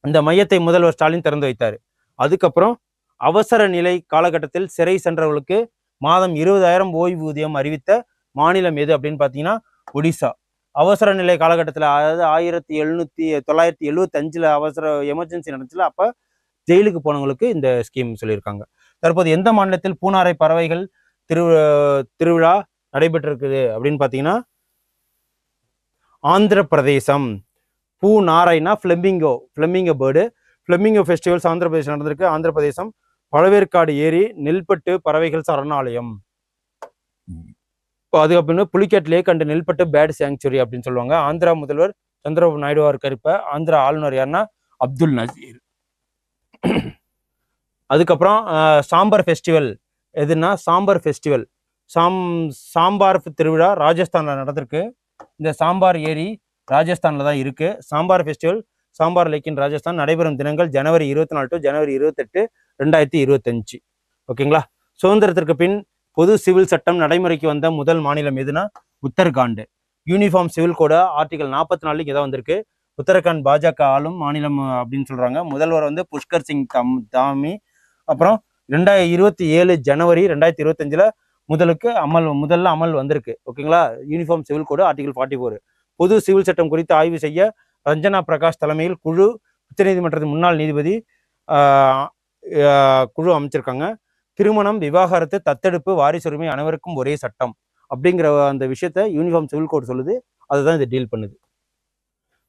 இந்த மையத்தை முதல்வர் ஸ்டாலின் திறந்து வைத்தார். அதுக்கப்புறம் அவசர நிலை காலகட்டத்தில் சிறை சென்றவர்களுக்கு மாதம் 20,000 ஓய்வூதியம் அறிவித்த மாநிலம் எது அப்படின்னு பார்த்தீங்கன்னா ஒடிசா. அவசர நிலை காலகட்டத்தில், அதாவது 1975 அவசர எமர்ஜென்சி நடந்துச்சுல, அப்போ ஜெயிலுக்கு போனவங்களுக்கு இந்த ஸ்கீம் சொல்லியிருக்காங்க. தற்போது எந்த மாநிலத்தில் பூனாரை பறவைகள் திருவிழா நடைபெற்றிருக்குது அப்படின்னு பார்த்தீங்கன்னா ஆந்திர பிரதேசம். பூ நாரைனா flamingo bird. Flamingo festivals Andhra Pradesh நடந்திருக்கு. ஆந்திர பிரதேசம். பழவேற்காடு ஏரி நெல்பட்டு பறவைகள் சரணாலயம். அதுக்கப்புறம் Pulicat lake and Nelapattu bird sanctuary அப்படின்னு சொல்லுவாங்க. ஆந்திரா முதல்வர் சந்திரபாபு நாயுடுவா இருக்க. ஆந்திரா ஆளுநர் யாருன்னா அப்துல் நசீர். அதுக்கப்புறம் சாம்பார் ஃபெஸ்டிவல் எதுனா சாம்பார் ஃபெஸ்டிவல், சாம்பார் திருவிழா ராஜஸ்தானில் நடந்திருக்கு. இந்த சாம்பார் ஏரி ராஜஸ்தானில் தான் இருக்கு. சாம்பார் ஃபெஸ்டிவல், சாம்பார் லேக் இன் ராஜஸ்தான் நடைபெறும் தினங்கள் ஜனவரி 24 டு ஜனவரி 28, 2025. ஓகேங்களா. சுதந்திரத்திற்கு பின் பொது சிவில் சட்டம் நடைமுறைக்கு வந்த முதல் மாநிலம் எதுனா உத்தரகாண்ட். யூனிஃபார்ம் சிவில் கோட ஆர்டிகல் 44 இங்கே தான் வந்திருக்கு. உத்தரகாண்ட் பாஜக ஆளும் மாநிலம் அப்படின்னு சொல்றாங்க. முதல்வர் வந்து புஷ்கர் சிங் தாமி. அப்புறம் 2027 ஜனவரி 2025 முதல்ல அமல் வந்திருக்கு. ஓகேங்களா. யூனிஃபார்ம் சிவில் கோடு ஆர்டிகல் 44. பொது சிவில் சட்டம் குறித்து ஆய்வு செய்ய ரஞ்சனா பிரகாஷ் தலைமையில் குழு உச்சநீதிமன்றத்தின் முன்னாள் நீதிபதி குழு அமைச்சிருக்காங்க. திருமணம், விவாகரத்து, தத்தெடுப்பு, வாரிசுரிமை அனைவருக்கும் ஒரே சட்டம் அப்படிங்கிற அந்த விஷயத்த யூனிஃபார்ம் சிவில் கோட் சொல்லுது. அதுதான் இதை டீல் பண்ணுது.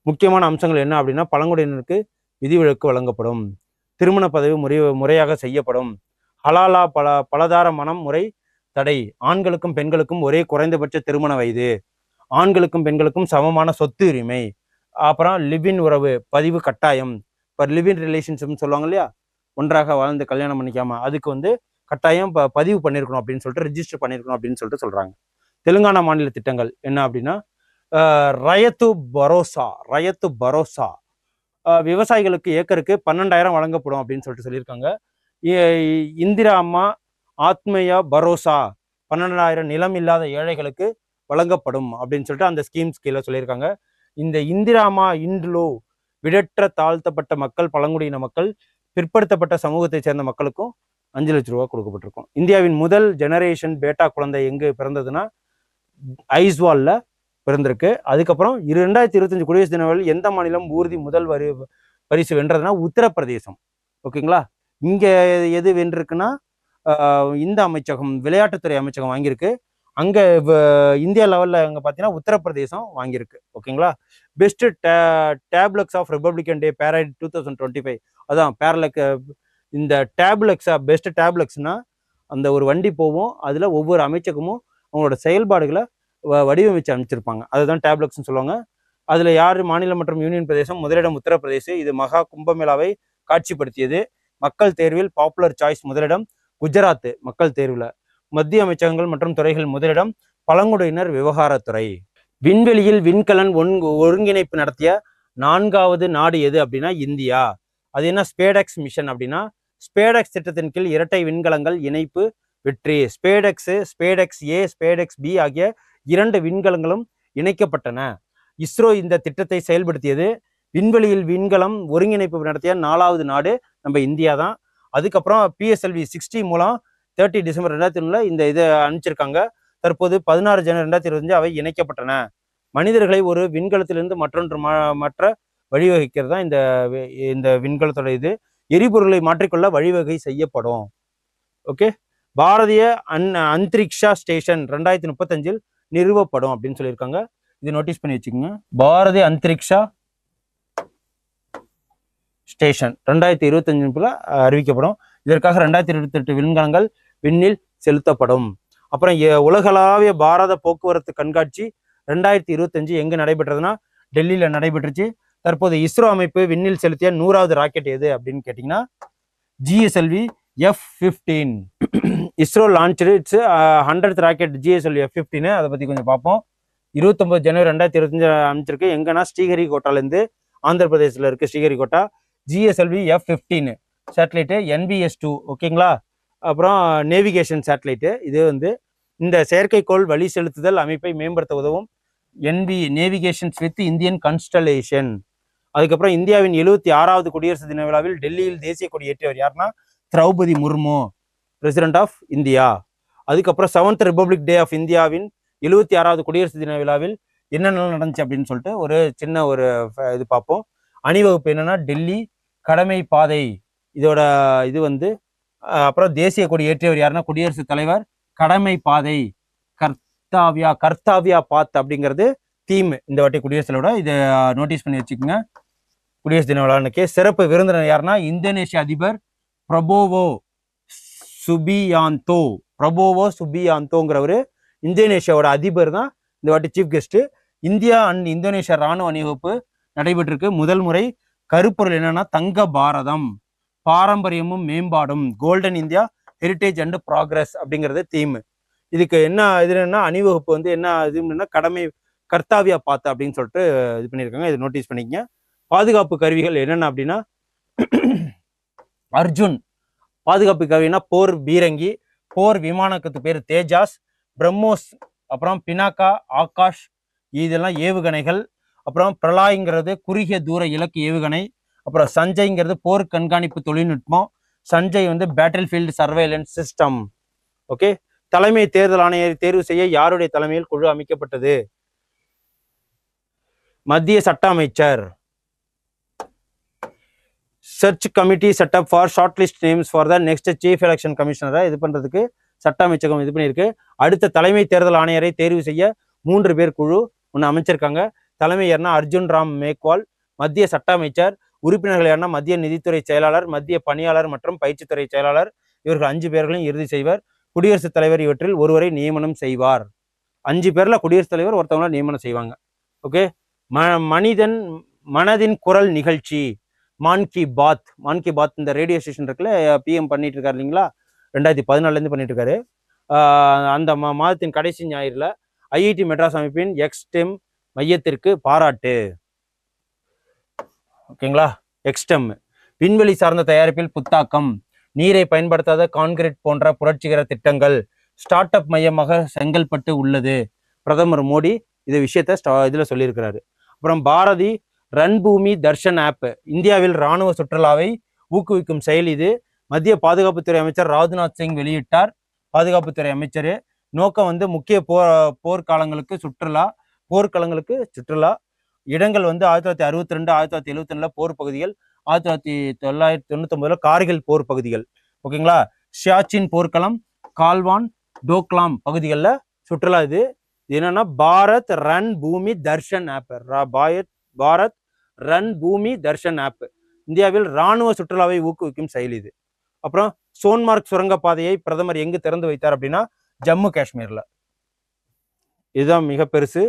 முக்கியமான அம்சங்கள் என்ன அப்படின்னா, பழங்குடியினருக்கு விதிவிலக்கு வழங்கப்படும், திருமண பதவி முறையாக செய்யப்படும், ஹலாலா பலதார மனம் முறை தடை, ஆண்களுக்கும் பெண்களுக்கும் ஒரே குறைந்தபட்ச திருமண வயது, ஆண்களுக்கும் பெண்களுக்கும் சமமான சொத்து உரிமை, அப்புறம் லிவ்இன் உறவு பதிவு கட்டாயம். இப்போ லிவ்இன் ரிலேஷன்ஷிப்னு சொல்லுவாங்க இல்லையா, ஒன்றாக வாழ்ந்து கல்யாணம் பண்ணிக்காம, அதுக்கு வந்து கட்டாயம் பதிவு பண்ணியிருக்கணும் அப்படின்னு சொல்லிட்டு, ரிஜிஸ்டர் பண்ணியிருக்கணும் அப்படின்னு சொல்லிட்டு சொல்றாங்க. தெலுங்கானா மாநில திட்டங்கள் என்ன அப்படின்னா, ரயத்து பரோசா விவசாயிகளுக்கு ஏக்கருக்கு 12,000 வழங்கப்படும் அப்படின்னு சொல்லிட்டு சொல்லியிருக்காங்க. இந்திரா அம்மா ஆத்மயா பரோசா 12,000 நிலம் இல்லாத ஏழைகளுக்கு வழங்கப்படும் அப்படின்னு சொல்லிட்டு அந்த ஸ்கீம்ஸ் கீழே சொல்லியிருக்காங்க. இந்த இந்திரா அம்மா இன்ட்லோ விடற்ற தாழ்த்தப்பட்ட மக்கள், பழங்குடியின மக்கள், பிற்படுத்தப்பட்ட சமூகத்தை சேர்ந்த மக்களுக்கும் 5 லட்ச ரூபா கொடுக்கப்பட்டிருக்கும். இந்தியாவின் முதல் ஜெனரேஷன் பேட்டா குழந்தை எங்கு பிறந்ததுன்னா ஐஸ்வால்ல பிறந்திருக்கு. அதுக்கப்புறம் 2025 குடியரசு தின விழாவில் எந்த மாநிலம் ஊர்தி முதல் பரிசு வென்றதுன்னா உத்தரப்பிரதேசம். ஓகேங்களா. இங்க எது வென்றிருக்குன்னா இந்த அமைச்சகம், விளையாட்டுத்துறை அமைச்சகம் வாங்கியிருக்கு. அங்க இந்தியா லெவல்ல அங்க பார்த்தீங்கன்னா உத்தரப்பிரதேசம் வாங்கியிருக்கு. ஓகேங்களா. Best tableaux of republican day parade 2025. அதான் பேரலக். இந்த டேப்லெக்ஸா பெஸ்ட் டேப்லெக்ஸ்னா அந்த ஒரு வண்டி போகும், அதுல ஒவ்வொரு அமைச்சகமும் அவங்களோட செயல்பாடுகளை வடிவமைச்சு அமைச்சிருப்பாங்க. அதுதான் டேப்லெக்ஸ்னு சொல்லுவாங்க. அதுல யாரு மாநிலம் மற்றும் யூனியன் பிரதேசம்? முதலிடம் உத்தரப்பிரதேசம். இது மகா கும்பமேளாவை காட்சிப்படுத்தியது. மக்கள் தேர்வில் பாப்புலர் சாய்ஸ் முதலிடம். குஜராத் மக்கள் தேர்வுல. மத்திய அமைச்சகங்கள் மற்றும் துறைகள் முதலிடம். பழங்குடியினர் விவகாரத்துறை. விண்வெளியில் விண்கலன் ஒருங்கிணைப்பு நடத்திய 4வது நாடு எது அப்படின்னா இந்தியா. அது என்ன? ஸ்பேடெக்ஸ் மிஷன் அப்படின்னா, ஸ்பேடெக்ஸ் திட்டத்தின் கீழ் இரட்டை விண்கலங்கள் இணைப்பு வெற்றி. ஸ்பேடெக்ஸ் ஏ, ஸ்பேடெக்ஸ் பி ஆகிய 2 விண்கலங்களும் இணைக்கப்பட்டன. இஸ்ரோ இந்த திட்டத்தை செயல்படுத்தியது. விண்வெளியில் விண்கலம் ஒருங்கிணைப்பு நடத்திய 4வது நாடு நம்ம இந்தியா தான். அதுக்கப்புறம் PSLV 60 மூலம் 30 டிசம்பர் 2001 இந்த இதை அனுப்பிச்சிருக்காங்க. தற்போது 16 ஜனவரி 2025 அவை இணைக்கப்பட்டன. மனிதர்களை ஒரு விண்கலத்திலிருந்து மற்ற வழிவகுக்கிறது தான் இந்த விண்கலத்தோட இது. எரிபொருளை மாற்றிக்கொள்ள வழிவகை செய்யப்படும். ஓகே, பாரதிய அந்தரிக்ஷா ஸ்டேஷன் 2035 நிறுவப்படும் அப்படின்னு சொல்லியிருக்காங்க. இது நோட்டீஸ் பண்ணி வச்சுக்கோங்க. பாரதிய அந்தரிக்ஷா ஸ்டேஷன் 2025 அறிவிக்கப்படும். இதற்காக 2028 விண்கலங்கள் விண்ணில் செலுத்தப்படும். அப்புறம் உலகளாவிய பாரத போக்குவரத்து கண்காட்சி 2025 எங்க நடைபெற்றதுன்னா டெல்லியில நடைபெற்றுச்சு. தற்போது இஸ்ரோ அமைப்பு விண்ணில் செலுத்திய 100வது ராக்கெட் எது அப்படின்னு கேட்டீங்கன்னா GSLV F-15. ISRO launch it's 100th rocket GSLV F-15. அதை பத்தி கொஞ்சம் பார்ப்போம். 29 ஜனவரி 2025 அமைச்சிருக்கு. எங்கன்னா ஸ்ரீஹரிகோட்டாலேருந்து ஆந்திர பிரதேசத்தில் இருக்கு Sriharikota. GSLV F-15 satellite NBS-2. ஓகேங்களா. அப்புறம் நேவிகேஷன் சேட்டலைட்டு. இது இந்த செயற்கைக்கோள் வழி செலுத்துதல் அமைப்பை மேம்படுத்த உதவும் நேவிகேஷன்ஸ் வித் இந்தியன் கன்ஸ்டலேஷன். அதுக்கப்புறம் இந்தியாவின் 76வது குடியரசு தின விழாவில் டெல்லியில் தேசிய கொடி ஏற்றியவர் யாருன்னா Droupadi Murmu, president of India. அதுக்கப்புறம் 7th ரிபப்ளிக் டே ஆஃப் இந்தியாவின் 76வது குடியரசு தின விழாவில் என்னென்ன நடந்துச்சு அப்படின்னு சொல்லிட்டு ஒரு சின்ன இது பார்ப்போம். அணிவகுப்பு என்னன்னா டெல்லி கடமை பாதை. இதோட இது அப்புறம் தேசிய கொடி ஏற்றியவர் யாருன்னா குடியரசுத் தலைவர். கடமை பாதை கர்த்தாவியா பாத் அப்படிங்கிறது தீம் இந்த வாட்டி குடியரசுல. இதை நோட்டீஸ் பண்ணி வச்சுக்கோங்க. குடியரசு தின விழாவுக்கு சிறப்பு விருந்தினர் யாருன்னா இந்தோனேஷிய அதிபர் பிரபோவோ சுபியாந்தோங்கிறவர். இந்தோனேஷியாவோட அதிபர் தான் இந்த வாட்டி chief guest. India and Indonesia ராணுவ அணிவகுப்பு நடைபெற்றிருக்கு. முதல் முறை. கருப்பொருள் என்னன்னா தங்க பாரதம், பாரம்பரியமும் மேம்பாடும், golden India heritage and progress அப்படிங்கிறது தீம். இதுக்கு என்ன அணிவகுப்பு என்ன இதுன்னா கடமை கர்த்தாவியா பாத்து அப்படின்னு சொல்லிட்டு இது பண்ணியிருக்காங்க. இதை நோட்டீஸ் பண்ணிக்கங்க. பாதுகாப்பு கருவிகள் என்னென்ன அப்படின்னா அர்ஜுன் பாதுகாப்பு கருவினா போர் பீரங்கி, போர் விமானத்துக்கு பேர் தேஜாஸ், பிரம்மோஸ், அப்புறம் பினாக்கா, ஆகாஷ் இதெல்லாம் ஏவுகணைகள். அப்புறம் பிரலாய்ங்கிறது குறுகிய தூர இலக்கு ஏவுகணை. அப்புறம் சஞ்சய்ங்கிறது போர் கண்காணிப்பு தொழில்நுட்பம். Sanjay battle field surveillance system. Okay, தலைமை தேர்தல் ஆணையரை தேர்வு செய்ய யாருடைய தலைமையில் குழு அமைக்கப்பட்டது? மத்திய சட்ட அமைச்சர். Search committee set up for short list names for the next chief election கமிஷனரை இது பண்றதுக்கு சட்ட அமைச்சகம் இது பண்ணியிருக்கு. அடுத்த தலைமை தேர்தல் ஆணையரை தேர்வு செய்ய 3 பேர் குழு ஒன்று அமைச்சிருக்காங்க. தலைமை யாருன்னா அர்ஜுன் ராம் மேக்வால். மத்திய சட்ட அமைச்சர். உறுப்பினர்கள் யாருன்னா மத்திய நிதித்துறை செயலாளர், மத்திய பணியாளர் மற்றும் பயிற்சித்துறை செயலாளர். இவர்கள் 5 பேர்களையும் இறுதி செய்வர். குடியரசுத் தலைவர் இவற்றில் ஒருவரை நியமனம் செய்வார். 5 பேர்ல குடியரசுத் தலைவர் ஒருத்தவங்கள நியமனம் செய்வாங்க. ஓகே, மனதின் குரல் நிகழ்ச்சி மான் கி பாத் இந்த ரேடியோ ஸ்டேஷன் இருக்குல்ல, பிஎம் பண்ணிட்டு இருக்காரு இல்லைங்களா, 2014 பண்ணிட்டு இருக்காரு. அந்த மாதத்தின் கடைசி ஞாயிறுல ஐஐடி மெட்ராஸ் அமைப்பின் எக்ஸ்டெம் மையத்திற்கு பாராட்டு. ஓகேங்களா, எக்ஸ்டெம். விண்வெளி சார்ந்த தயாரிப்பில் புத்தாக்கம், நீரை பயன்படுத்தாத கான்கிரீட் போன்ற புரட்சிகர திட்டங்கள், ஸ்டார்ட் அப் மையமாக செங்கல்பட்டு உள்ளது. பிரதமர் மோடி இது விஷயத்த இதுல சொல்லியிருக்கிறாரு. அப்புறம் பாரதி ரன் பூமி தர்ஷன் ஆப் இந்தியாவில் இராணுவ சுற்றுலாவை ஊக்குவிக்கும் செயல். இது மத்திய பாதுகாப்புத்துறை அமைச்சர் ராஜ்நாத் சிங் வெளியிட்டார். பாதுகாப்புத்துறை அமைச்சர் நோக்கம் முக்கிய போர்க்காலங்களுக்கு சுற்றுலா இடங்கள் 1962 1972 போர் பகுதிகள், 1999 கார்கில் போர் பகுதிகள். ஓகேங்களா, ஷியாச்சின் போர்க்களம், கால்வான், டோக்லாம் பகுதிகளில் சுற்றுலா. இது என்னன்னா பாரத் ரன் பூமி தர்ஷன் ஆப். பாரத் ரன் பூமி தர்ஷன் ஆப் இந்தியாவில் இராணுவ சுற்றுலாவை ஊக்குவிக்கும் செயல் இது. அப்புறம் சோன்மார்க் சுரங்கப்பாதையை பிரதமர் எங்கு திறந்து வைத்தார் அப்படின்னா ஜம்மு காஷ்மீர்ல. இதுதான் மிக பெருசு.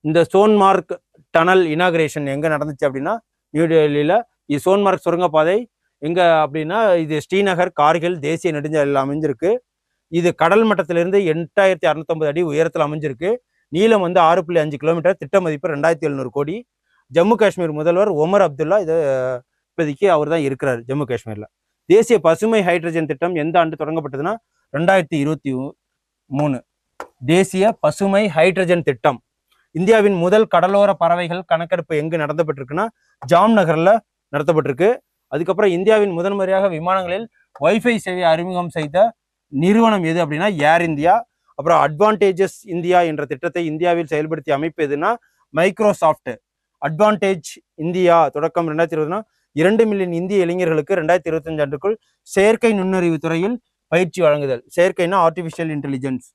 இந்த சோன்மார்க் டனல் இனாகிரேஷன் எங்க நடந்துச்சு அப்படின்னா நியூ டெல்லியில. இது சோன்மார்க் சுரங்கப்பாதை எங்க அப்படின்னா இது ஸ்ரீநகர் கார்கில் தேசிய நெடுஞ்சாலையில் அமைஞ்சிருக்கு. இது கடல் மட்டத்திலிருந்து 8650 அடி உயரத்தில் அமைஞ்சிருக்கு. நீளம் 6.5 கிலோமீட்டர். திட்ட மதிப்பு 2700 கோடி. ஜம்மு காஷ்மீர் முதல்வர் ஒமர் அப்துல்லா இது இப்போதைக்கு அவர் தான் இருக்கிறார் ஜம்மு காஷ்மீர்ல. தேசிய பசுமை ஹைட்ரஜன் திட்டம் எந்த ஆண்டு தொடங்கப்பட்டதுன்னா 2023. தேசிய பசுமை ஹைட்ரஜன் திட்டம். இந்தியாவின் முதல் கடலோர பறவைகள் கணக்கெடுப்பு எங்கு நடத்தப்பட்டிருக்குன்னா ஜாம்நகர்ல நடத்தப்பட்டிருக்கு. அதுக்கப்புறம் இந்தியாவின் முதன்முறையாக விமானங்களில் வைஃபை சேவை அறிமுகம் செய்த நிறுவனம் எது அப்படின்னா ஏர் இந்தியா. அப்புறம் அட்வான்டேஜஸ் இந்தியா என்ற திட்டத்தை இந்தியாவில் செயல்படுத்தி அமைப்பு எதுனா மைக்ரோசாஃப்ட். அட்வான்டேஜ் இந்தியா தொடக்கம் 2020 2 மில்லியன் இந்திய இளைஞர்களுக்கு 2025 ஆண்டுக்குள் செயற்கை நுண்ணறிவு துறையில் பயிற்சி வழங்குதல். செயற்கைனா ஆர்டிஃபிஷியல் இன்டெலிஜென்ஸ்.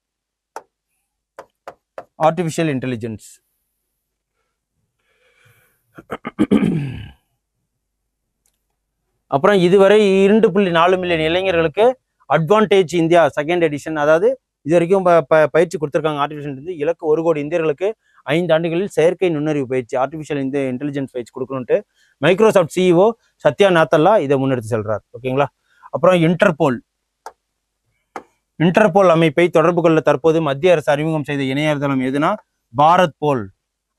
அப்புறம் இதுவரை 2.4 மில்லியன் இளைஞர்களுக்கு அட்வான்டேஜ் இந்தியா செகண்ட் எடிஷன், அதாவது இது வரைக்கும் பயிற்சி கொடுத்துருக்காங்க. ஆர்டிஃபிஷியல் இலக்கு 1 கோடி இந்தியர்களுக்கு 5 ஆண்டுகளில் செயற்கை நுண்ணறிவு பயிற்சி, ஆர்டிஃபிஷியல் இன்டெலிஜென்ஸ் பயிற்சி கொடுக்கணும்ட்டு மைக்ரோசாஃப்ட் சிஇஓ சத்யா நாத்தல்லா இதை முன்னெடுத்து செல்றார். ஓகேங்களா. அப்புறம் இன்டர்போல் அமைப்பை தொடர்பு கொள்ள தற்போது மத்திய அரசு அறிமுகம் செய்த இணையதளம் எதுனா பாரத் போல்.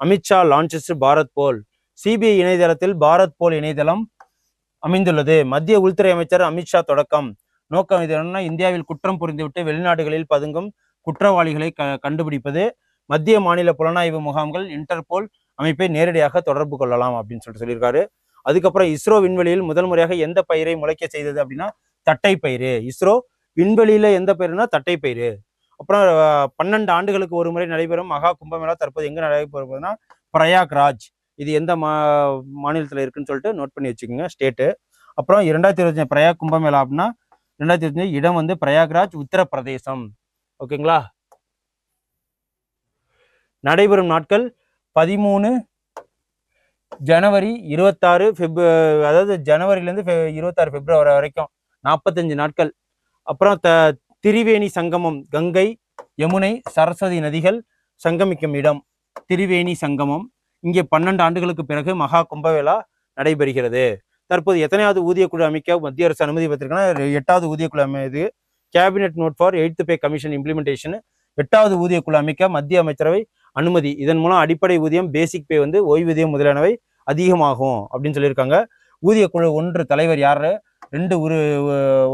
அமித்ஷா லான்ச்சஸ் பாரத் போல். சிபிஐ இணையதளத்தில் பாரத் போல் இணையதளம் அமைந்துள்ளது. மத்திய உள்துறை அமைச்சர் அமித்ஷா தொடக்கம். நோக்கம் இது என்னன்னா, இந்தியாவில் குற்றம் புரிந்துவிட்டு வெளிநாடுகளில் பதுங்கும் குற்றவாளிகளை கண்டுபிடிப்பது. மத்திய மாநில புலனாய்வு முகாம்கள் இன்டர்போல் அமைப்பை நேரடியாக தொடர்பு கொள்ளலாம் அப்படின்னு சொல்லியிருக்காரு. அதுக்கப்புறம் இஸ்ரோ விண்வெளியில் முதல் முறையாக எந்த பயிரை முளைக்க செய்தது அப்படின்னா தட்டைப்பயிறு. இஸ்ரோ விண்வெளியில எந்த பயிர்னா தட்டைப்பயிறு. அப்புறம் 12 ஆண்டுகளுக்கு ஒரு முறை நடைபெறும் மகா கும்பமேளா தற்போது எங்க நடைபெறுவதுன்னா பிரயாக்ராஜ். இது எந்த மாநிலத்தில் இருக்குன்னு சொல்லிட்டு நோட் பண்ணி வச்சுக்கோங்க, ஸ்டேட்டு. அப்புறம் 2025 பிரயாக் கும்பமேளா அப்படின்னா 2025 இடம் வந்து பிரயாக்ராஜ், உத்தரப்பிரதேசம். ஓகேங்களா. நடைபெறும் நாட்கள் 13 ஜனவரி 26 அதாவது ஜனவரியிலேருந்து 26 பிப்ரவரி வரைக்கும் 45 நாட்கள். அப்புறம் திரிவேணி சங்கமம், கங்கை யமுனை சரஸ்வதி நதிகள் சங்கமிக்கும் இடம் திரிவேணி சங்கமம். இங்கே 12 ஆண்டுகளுக்கு பிறகு மகா கும்பமேளா நடைபெறுகிறது. தற்போது எத்தனையாவது ஊதியக்குழு அமைக்க மத்திய அரசு அனுமதி பெற்றிருக்காங்கன்னா 8வது ஊதியக்குழு அமைது. Cabinet note for 8th pay commission implementation. 8வது ஊதியக்குழு அமைக்க மத்திய அமைச்சரவை அனுமதி. இதன் மூலம் அடிப்படை ஊதியம், பேசிக் பே வந்து ஓய்வூதியம் முதலானவை அதிகமாகும் அப்படின்னு சொல்லியிருக்காங்க. ஊதியக்குழு 1 தலைவர் யாரு,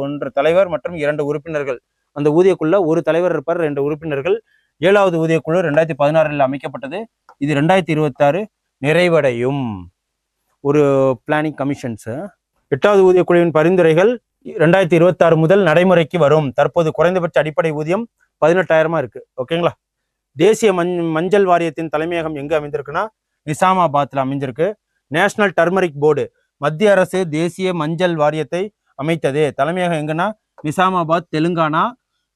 1 தலைவர் மற்றும் 2 உறுப்பினர்கள். அந்த ஊதியக்குழுல 1 தலைவர் இருப்பார், 2 உறுப்பினர்கள். 7வது ஊதியக்குழு 2016 அமைக்கப்பட்டது. இது 2026 நிறைவடையும். ஒரு பிளானிங் கமிஷன்ஸ். 8வது ஊதியக்குழுவின் பரிந்துரைகள் 2026 முதல் நடைமுறைக்கு வரும். தற்போது குறைந்தபட்ச அடிப்படை ஊதியம் 18,000 இருக்கு. ஓகேங்களா. தேசிய மஞ்சள் வாரியத்தின் தலைமையகம் எங்க அமைந்திருக்குன்னா நிசாமாபாத்ல அமைஞ்சிருக்கு. நேஷனல் டர்மரிக் போர்டு, மத்திய அரசு தேசிய மஞ்சள் வாரியத்தை அமைத்தது. தலைமையகம் எங்கன்னா நிசாமாபாத், தெலுங்கானா.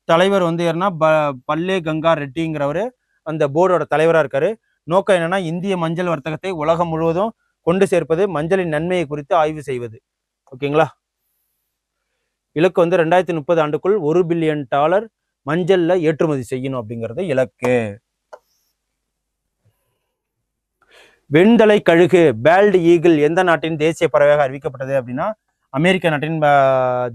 தலைவர் வந்து யாருன்னா பல்லே கங்கா ரெட்டிங்கிறவரு அந்த போர்டோட தலைவராக இருக்காரு. நோக்கம் என்னன்னா, இந்திய மஞ்சள் வர்த்தகத்தை உலகம் முழுவதும் கொண்டு சேர்ப்பது, மஞ்சளின் நன்மையை குறித்து ஆய்வு செய்வது. ஓகேங்களா. இலக்கு வந்து 2030 ஆண்டுக்குள் $1 பில்லியன் மஞ்சள்ல ஏற்றுமதி செய்யணும் அப்படிங்கிறது இலக்கு. வெண்தலை கழுகு பேல்டு ஈகிள் எந்த நாட்டின் தேசிய பறவையாக அறிவிக்கப்பட்டது அப்படின்னா அமெரிக்க நாட்டின்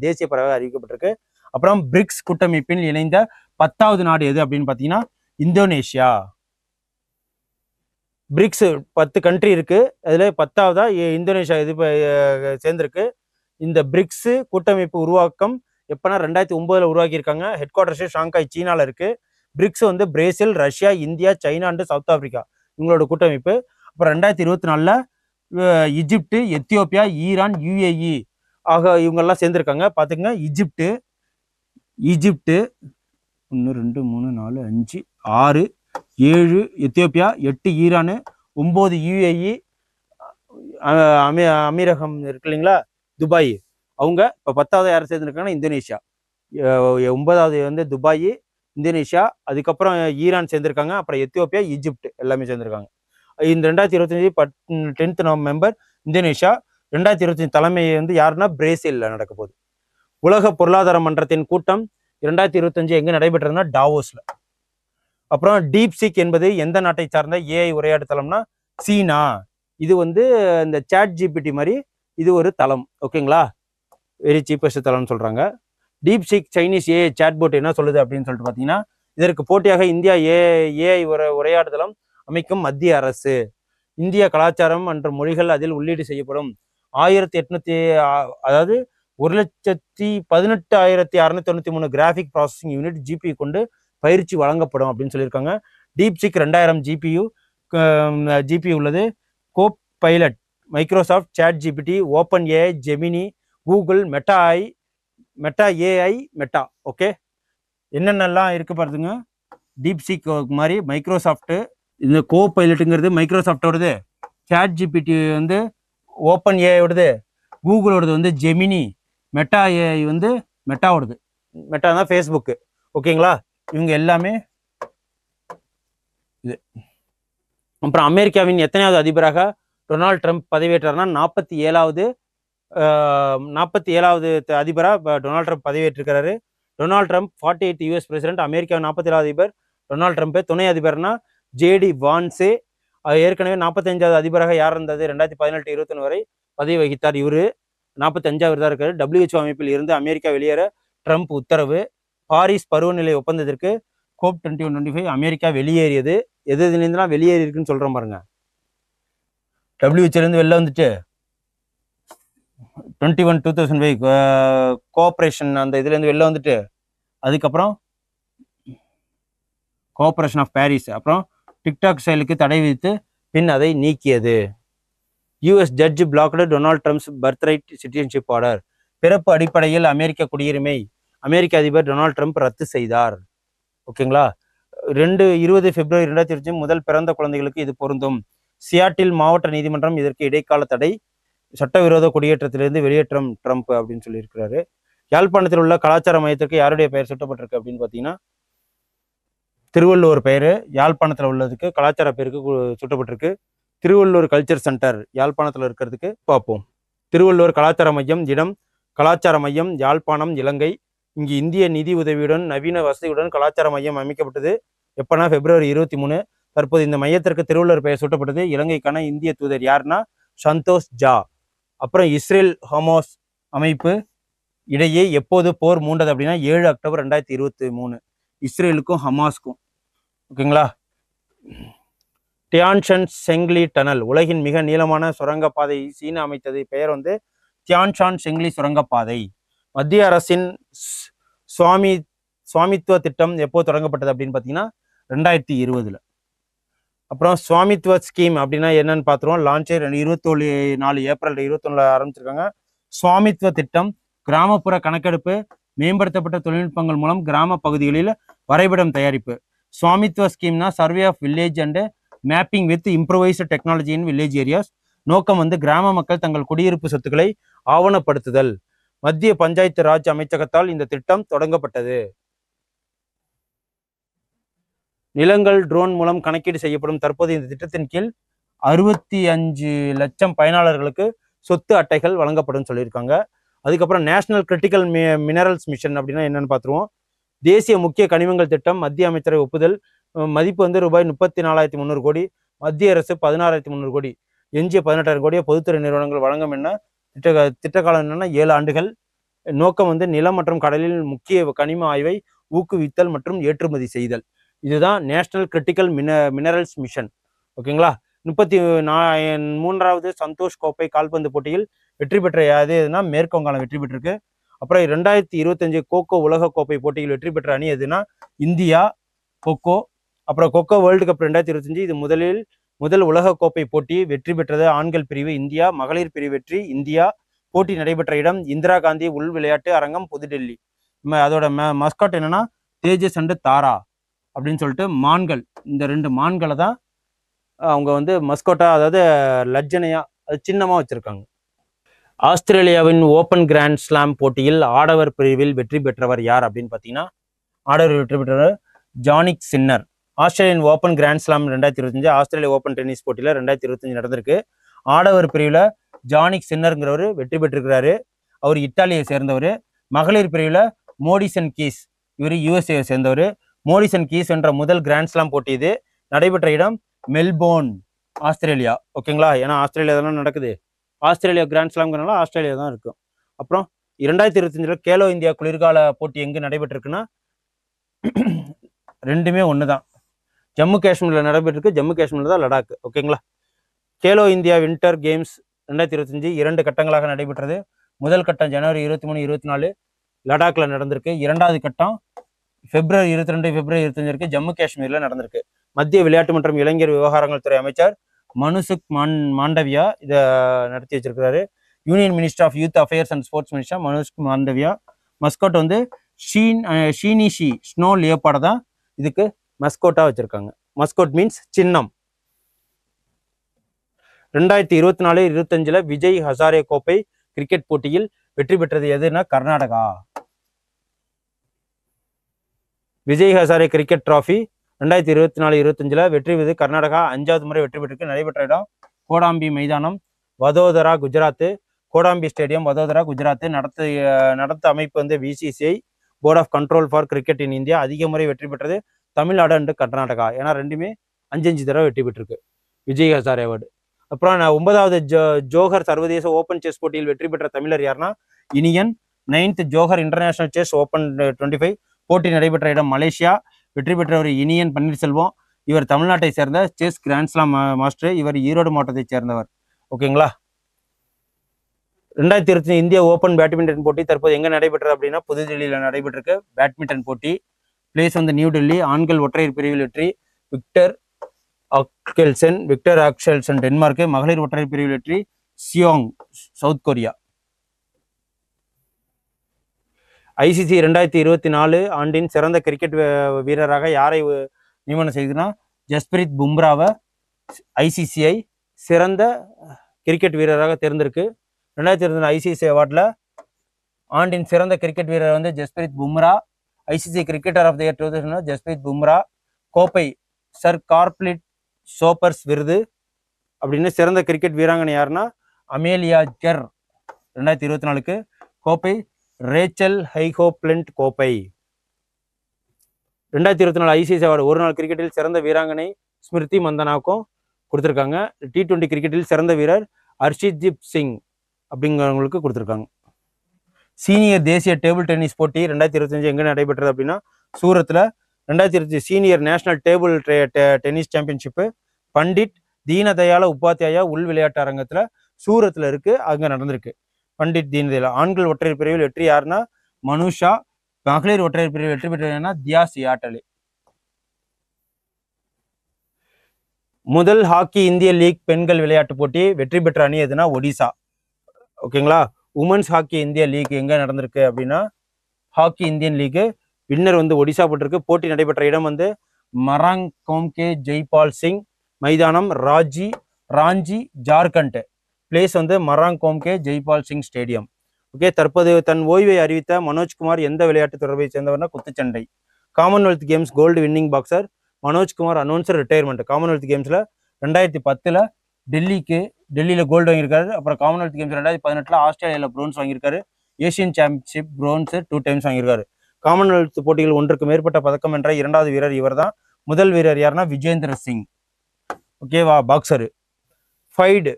தேசிய பறவையாக அறிவிக்கப்பட்டிருக்கு. அப்புறம் பிரிக்ஸ் கூட்டமைப்பில் இணைந்த 10வது நாடு எது அப்படின்னு பார்த்தீங்கன்னா இந்தோனேஷியா. பிரிக்ஸ் 10 கண்ட்ரி இருக்கு, அதுல 10வதா இந்தோனேஷியா இது சேர்ந்திருக்கு. இந்த பிரிக்ஸ் கூட்டமைப்பு உருவாக்கம் எப்பனா 2009 உருவாக்கியிருக்காங்க. ஹெட் குவார்டர்ஸே ஷாங்காய் சீனால இருக்கு. பிரிக்ஸ் வந்து Brazil, Russia, India, China and south Africa இவங்களோட கூட்டமைப்பு. அப்புறம் 2024 ஈஜிப்ட், எத்தியோப்பியா, ஈரான், யுஏஇ ஆக இவங்கெல்லாம் சேர்ந்திருக்காங்க. பார்த்துங்க, ஈஜிப்ட் 1 2 3 4 5 6 7 எத்தியோப்பியா, 8 ஈரானு, 9 யுஏஇ, அமீரகம் இருக்கு இல்லைங்களா, துபாய். அவங்க இப்போ 10வது யார் சேர்ந்துருக்காங்கன்னா இந்தோனேஷியா. 9வது வந்து துபாய், இந்தோனேஷியா, அதுக்கப்புறம் ஈரான் சேர்ந்திருக்காங்க. அப்புறம் எத்தியோப்பியா, ஈஜிப்ட் எல்லாமே சேர்ந்திருக்காங்க. இந்த 2025 10th நவம்பர் இந்தோனேஷியா. 2025 தலைமை வந்து யாருன்னா பிரேசில்ல நடக்க போகுது. உலக பொருளாதார மன்றத்தின் கூட்டம் 2025 எங்க நடைபெற்றதுன்னா டாவோஸ்ல. அப்புறம் டீப்சீக் என்பது எந்த நாட்டை சார்ந்த ஏஐ உரையாடு தளம்னா சீனா. இது வந்து இந்த சாட் ஜிபிடி மாதிரி இது ஒரு தளம். ஓகேங்களா, வெரி சீப்பஸ்ட் தளம்னு சொல்றாங்க. டீப்சீக் சைனீஸ் ஏஐ சாட்போட் என்ன சொல்லுது அப்படின்னு சொல்லிட்டு பார்த்தீங்கன்னா, இதற்கு போட்டியாக இந்தியா ஏஐ உரையாடுதளம் அமைக்கும் மத்திய அரசு. இந்திய கலாச்சாரம் மற்றும் மொழிகள் அதில் உள்ளீடு செய்யப்படும். 1800 அதாவது 1,18,693 கிராஃபிக் ப்ராசஸிங் யூனிட் ஜிபி கொண்டு பயிற்சி வழங்கப்படும் அப்படின்னு சொல்லியிருக்காங்க. டீப்சீக் 2000 ஜிபி உள்ளது. Copilot, Microsoft, chat GPT, open AI, Gemini, Google, Meta AI. Okay, என்னென்னலாம் இருக்கு பாருங்க. டீப்சீக் மாதிரி மைக்ரோசாஃப்ட், இந்த கோ பைலட்டுங்கிறது மைக்ரோசாஃப்டோடது, சாட் ஜிபிடி வந்து ஓப்பன் ஏஐயோடது, கூகுளோடது வந்து ஜெமினி, மெட்டா ஏஐ வந்து மெட்டாவோடது. மெட்டா தான் ஃபேஸ்புக்கு. ஓகேங்களா, இவங்க எல்லாமே இது. அப்புறம் அமெரிக்காவின் எத்தனையாவது அதிபராக டொனால்ட் ட்ரம்ப் பதவியேற்றார்னா 47வது அதிபராக டொனால்ட் ட்ரம்ப் பதவியேற்றிருக்கிறாரு. Donald Trump 48 US president. America 47வது அதிபர் டொனால்ட் ட்ரம்ப். துணை அதிபர்னா ஜேடி வான்ஸே. ஏற்கனவே 45வது அதிபராக யார் இருந்தது? 2018-21 வரை பதவி வகித்தார். இவரு 45வது தான் இருக்காரு. WHO அமைப்பில் இருந்து அமெரிக்கா வெளியேற ட்ரம்ப் உத்தரவு. பாரிஸ் பருவநிலை ஒப்பந்தத்திற்கு COP21-25 அமெரிக்கா வெளியேறியது. எதுலேருந்துலாம் வெளியேறி இருக்குன்னு சொல்றோம் பாருங்க. WHO இருந்து வெளில வந்துட்டு 21-2005 கோஆப்ரேஷன் அந்த இதுல இருந்து வெளில வந்துட்டு, அதுக்கப்புறம் கோஆப்ரேஷன் ஆஃப் பாரிஸ், அப்புறம் டிக்டாக் செயலுக்கு தடை விதித்து பின் அதை நீக்கியது. US judge blocked Donald Trump's birthright citizenship order. பிறப்பு அடிப்படையில் அமெரிக்க குடியுரிமை அமெரிக்க அதிபர் டொனால்ட் ட்ரம்ப் ரத்து செய்தார். ஓகேங்களா, 20 பிப்ரவரி 2025 முதல் பிறந்த குழந்தைகளுக்கு இது பொருந்தும். சியாட்டில் மாவட்ட நீதிமன்றம் இதற்கு இடைக்கால தடை. சட்டவிரோத குடியேற்றத்திலிருந்து வெளியேற்றம் ட்ரம்ப் அப்படின்னு சொல்லியிருக்கிறாரு. யாழ்ப்பாணத்தில் உள்ள கலாச்சார மையத்திற்கு யாருடைய பெயர் சூட்டப்பட்டிருக்கு அப்படின்னு பார்த்தீங்கன்னா, திருவள்ளுவர் பெயர் யாழ்ப்பாணத்தில் உள்ளதுக்கு கலாச்சார பேருக்கு சூட்டப்பட்டிருக்கு. திருவள்ளுவர் கல்ச்சர் சென்டர் யாழ்ப்பாணத்தில் இருக்கிறதுக்கு பார்ப்போம். திருவள்ளுவர் கலாச்சார மையம் இடம் கலாச்சார மையம் யாழ்ப்பாணம், இலங்கை. இங்கு இந்திய நிதி உதவியுடன் நவீன வசதியுடன் கலாச்சார மையம் அமைக்கப்பட்டது. எப்போனா February 23. தற்போது இந்த மையத்திற்கு திருவள்ளுவர் பெயர் சூட்டப்பட்டது. இலங்கைக்கான இந்திய தூதர் யாருன்னா சந்தோஷ் ஜா. அப்புறம் இஸ்ரேல் ஹமாஸ் அமைப்பு இடையே எப்போது போர் மூண்டது அப்படின்னா 7 அக்டோபர் 2023. இஸ்ரேலுக்கும் ஹமாஸ்க்கும். ஓகேங்களா. தியான்ஷன் செங்லி டனல் உலகின் மிக நீளமான சுரங்கப்பாதை சீனா அமைத்தது. பெயர் வந்து தியான்ஷான் செங்லி சுரங்கப்பாதை. மத்திய அரசின் சுவாமித்துவ திட்டம் எப்போ தொடங்கப்பட்டது அப்படின்னு பார்த்தீங்கன்னா 2020. அப்புறம் சுவாமித்துவ ஸ்கீம் அப்படின்னா என்னன்னு பார்த்துருவோம். லான்ச்சே 24 ஏப்ரல் 2021 ஆரம்பிச்சிருக்காங்க. சுவாமித்துவ திட்டம் கிராமப்புற கணக்கெடுப்பு, மேம்படுத்தப்பட்ட தொழில்நுட்பங்கள் மூலம் கிராம பகுதிகளில் வரைபடம் தயாரிப்பு. சுவாமித்துவ ஸ்கீம்னா survey of village and mapping with improvised technology in village areas. நோக்கம் வந்து கிராம மக்கள் தங்கள் குடியிருப்பு சொத்துக்களை ஆவணப்படுத்துதல். மத்திய பஞ்சாயத்து ராஜ் அமைச்சகத்தால் இந்த திட்டம் தொடங்கப்பட்டது. நிலங்கள் ட்ரோன் மூலம் கணக்கீடு செய்யப்படும். தற்போது இந்த திட்டத்தின் கீழ் 65 லட்சம் பயனாளர்களுக்கு சொத்து அட்டைகள் வழங்கப்படும் சொல்லியிருக்காங்க. அதுக்கப்புறம் நேஷனல் கிரிட்டிக்கல் மினரல்ஸ் மிஷன் அப்படின்னா என்னன்னு பார்த்துருவோம். தேசிய முக்கிய கனிமங்கள் திட்டம் மத்திய அமைச்சரவை ஒப்புதல். மதிப்பு வந்து ரூபாய் 34,300 கோடி. மத்திய அரசு 16,300 கோடி. எஞ்சிய 18,000 கோடியை பொதுத்துறை நிறுவனங்கள் வழங்கும். என்ன திட்டக்காலம் என்னன்னா 7 ஆண்டுகள். நோக்கம் வந்து நிலம் மற்றும் கடலில் முக்கிய கனிம ஆய்வை ஊக்குவித்தல் மற்றும் ஏற்றுமதி செய்தல். இதுதான் நேஷனல் கிரிட்டிக்கல் மினரல்ஸ் மிஷன். ஓகேங்களா. 33வது சந்தோஷ் கோப்பை கால்பந்து போட்டியில் வெற்றி பெற்ற எதுனா மேற்கு வங்காளம் வெற்றி பெற்றிருக்கு. அப்புறம் 2025 கோகோ உலக கோப்பை போட்டியில் வெற்றி பெற்ற அணி எதுனா இந்தியா கோகோ. அப்புறம் கோகோ வேர்ல்டு கப் 2025 இது முதல் உலக கோப்பை போட்டி வெற்றி பெற்றது. ஆண்கள் பிரிவு இந்தியா, மகளிர் பிரிவு வெற்றி இந்தியா. போட்டி நடைபெற்ற இடம் இந்திரா காந்தி உள் விளையாட்டு அரங்கம், புதுடெல்லி. அதோட மஸ்காட் என்னன்னா தேஜஸ் அண்ட் தாரா அப்படின்னு சொல்லிட்டு மான்கள். இந்த 2 மான்களை தான் அவங்க வந்து மஸ்கோட்டா, அதாவது லட்சணையா, அது சின்னமாக வச்சிருக்காங்க. ஆஸ்திரேலியாவின் ஓப்பன் கிராண்ட் ஸ்லாம் போட்டியில் ஆடவர் பிரிவில் வெற்றி பெற்றவர் யார் அப்படின்னு பார்த்தீங்கன்னா, ஆடவர் வெற்றி பெற்றவர் Jannik Sinner. Australian open grand slam 2025 Australia open tennis போட்டியில் 2025 நடந்திருக்கு. ஆடவர் பிரிவில் ஜானிக் சின்னருங்கிறவர் வெற்றி பெற்றிருக்கிறாரு. அவர் இத்தாலியை சேர்ந்தவர். மகளிர் பிரிவில் மோடிசன் கீஸ், இவர் யுஎஸ்ஏ சேர்ந்தவர். மோடிசன் கீஸ் என்ற முதல் கிராண்ட்ஸ்லாம் போட்டி இது. நடைபெற்ற இடம் மெல்போர்ன், ஆஸ்திரேலியா. ஓகேங்களா, ஏன்னா ஆஸ்திரேலியா தானே நடக்குது. ஆஸ்திரேலியா கிராண்ட்ஸ்லாம்ங்கிறனால ஆஸ்திரேலியா தான் இருக்கும். அப்புறம் 2025 கேலோ இந்தியா குளிர்கால போட்டி எங்கு நடைபெற்றிருக்குன்னா ரெண்டுமே ஒன்று தான். ஜம்மு காஷ்மீரில் நடைபெற்றிருக்கு. ஜம்மு காஷ்மீரில் தான் லடாக். ஓகேங்களா. கேலோ இந்தியா வின்டர் கேம்ஸ் 2025 2 கட்டங்களாக நடைபெற்றது. முதல் கட்டம் ஜனவரி 23, 24 லடாக்ல நடந்திருக்கு. இரண்டாவது கட்டம் February 22, February 25 ஜம்மு காஷ்மீரில் நடந்திருக்கு. மத்திய விளையாட்டு மற்றும் இளைஞர் விவகாரங்கள் துறை அமைச்சர் மனுசுக் மாண்டவியா இதை நடத்தி வச்சிருக்கிறாரு. Union minister of youth affairs and sports minister Mansukh Mandaviya. Mascot வந்து ஷீனிஷி ஸ்னோ லியோபார்டு தான் இதுக்கு மஸ்கோட்டா வச்சிருக்காங்க. மஸ்கோட் மீன்ஸ் சின்னம். 2024-25 விஜய் ஹசாரே கோப்பை கிரிக்கெட் போட்டியில் வெற்றி பெற்றது எதுனா கர்நாடகா. விஜய் ஹசாரே கிரிக்கெட் டிராஃபி 2024-25 வெற்றி பெற்றது கர்நாடகா. 5வது முறை வெற்றி பெற்றிருக்கு. நடைபெற்ற இடம் கோடாம்பி மைதானம், வதோதரா, குஜராத். கோடாம்பி ஸ்டேடியம், வதோதரா, குஜராத். நடத்த அமைப்பு வந்து BCCI, board of control for cricket in India. அதிக முறை வெற்றி பெற்றது தமிழ்நாடு அண்டு கர்நாடகா. ஏன்னா ரெண்டுமே 5 தடவை வெற்றி பெற்றிருக்கு விஜய் ஹசாரே அவார்டு. அப்புறம் 9வது ஜோஹர் சர்வதேச ஓப்பன் செஸ் போட்டியில் வெற்றி பெற்ற தமிழர் யாருன்னா Iniyan. 9th Johor international chess open 25 போட்டி நடைபெற்ற இடம் மலேசியா. வெற்றி பெற்றவர் இனியன் பன்னீர்செல்வம். இவர் தமிழ்நாட்டை சேர்ந்த செஸ் கிராண்ட்ஸ்லாம் மாஸ்டர். இவர் ஈரோடு மாவட்டத்தை சேர்ந்தவர். ஓகேங்களா. 2020 இந்திய ஓப்பன் பேட்மிண்டன் போட்டி தற்போது எங்க நடைபெற்றது அப்படின்னா புதுதில்லியில் நடைபெற்றிருக்கு. பேட்மிண்டன் போட்டி. பிளேஸ் வந்து நியூ டெல்லி. ஆண்கள் ஒற்றையர் பிரிவில் வெற்றி விக்டர் ஆக்செல்சன் டென்மார்க். மகளிர் ஒற்றையர் பிரிவில் வெற்றி சியோங் சவுத் கொரியா. ICC 2024 ஆண்டின் சிறந்த கிரிக்கெட் வீரராக யாரை நியமனம் செய்துன்னா ஜஸ்பிரீத் பும்ராவை ICCI சிறந்த கிரிக்கெட் வீரராக தேர்ந்தெடுக்கு. 2020 ICC அவார்டில் ஆண்டின் சிறந்த கிரிக்கெட் வீரர் வந்து Jasprit Bumrah. ICC cricketer of the year 2000 Jasprit Bumrah. கோப்பை சர் கார்ப்லிட் சோப்பர்ஸ் விருது அப்படின்னு சிறந்த கிரிக்கெட் வீராங்கனை யாருன்னா அமேலியா ஜெர். 2024 கோப்பை ரேச்சல் ஹைஹோப்லண்ட் கோப்பை. 2024 ICC அவார்டு ஒரு நாள் கிரிக்கெட்டில் சிறந்த வீராங்கனை ஸ்மிருதி மந்தனாவுக்கும் கொடுத்துருக்காங்க. T20 கிரிக்கெட்டில் சிறந்த வீரர் ஹர்ஷித்ஜித் சிங் அப்படிங்கிறவங்களுக்கு கொடுத்துருக்காங்க. சீனியர் தேசிய டேபிள் டென்னிஸ் போட்டி 2025 எங்கே நடைபெற்றது அப்படின்னா சூரத்தில். 2025 senior national table tennis championship Pandit Deendayal Upadhyaya உள் விளையாட்டு அரங்கத்தில் சூரத்தில் இருக்கு. அங்கே நடந்திருக்கு. பண்டிட் தீனதயாள. ஆண்கள் ஒற்றையர் பிரிவில் வெற்றி யாருன்னா மனுஷா. மகளிர் ஒற்றையர் பிரிவில் வெற்றி பெற்றதுன்னா தியா சியாட்டலே. முதல் ஹாக்கி இந்திய லீக் பெண்கள் விளையாட்டு போட்டி வெற்றி பெற்ற அணி எதுனா ஒடிசா. ஓகேங்களா. உமன்ஸ் ஹாக்கி இந்திய லீக் எங்க நடந்திருக்கு அப்படின்னா ஹாக்கி இந்தியன் லீக் வின்னர் வந்து ஒடிசா போட்டிருக்கு. போட்டி நடைபெற்ற இடம் வந்து மராங் கோம்கே ஜெய்பால் சிங் மைதானம், ராஞ்சி, ஜார்க்கண்ட். பிளேஸ் வந்து மராங் கோம்கே ஜெய்பால் சிங் ஸ்டேடியம். ஓகே. தற்போது தன் ஓய்வை அறிவித்த மனோஜ்குமார் எந்த விளையாட்டு தொடர்பை சேர்ந்தவர்னா குத்துச்சண்டை. Commonwealth games gold winning boxer Manoj Kumar announcer retirement. Commonwealth கேம்ஸ்ல 2010 டெல்லியில் கோல்டு வாங்கியிருக்காரு. அப்புறம் காமன்வெல்த் கேம்ஸ் 2018 ஆஸ்திரேலியாவில் ப்ரோன்ஸ் வாங்கியிருக்காரு. ஏசியன் சாம்பியன்ஷிப் ப்ரோன்ஸ் 2 times வாங்கியிருக்காரு. காமன்வெல்த் போட்டிகள் ஒன்றுக்கு மேற்பட்ட பதக்கம் என்ற 2வது வீரர் இவர் தான். முதல் வீரர் யாருன்னா விஜேந்திர சிங். ஓகேவா. Boxer. FIDE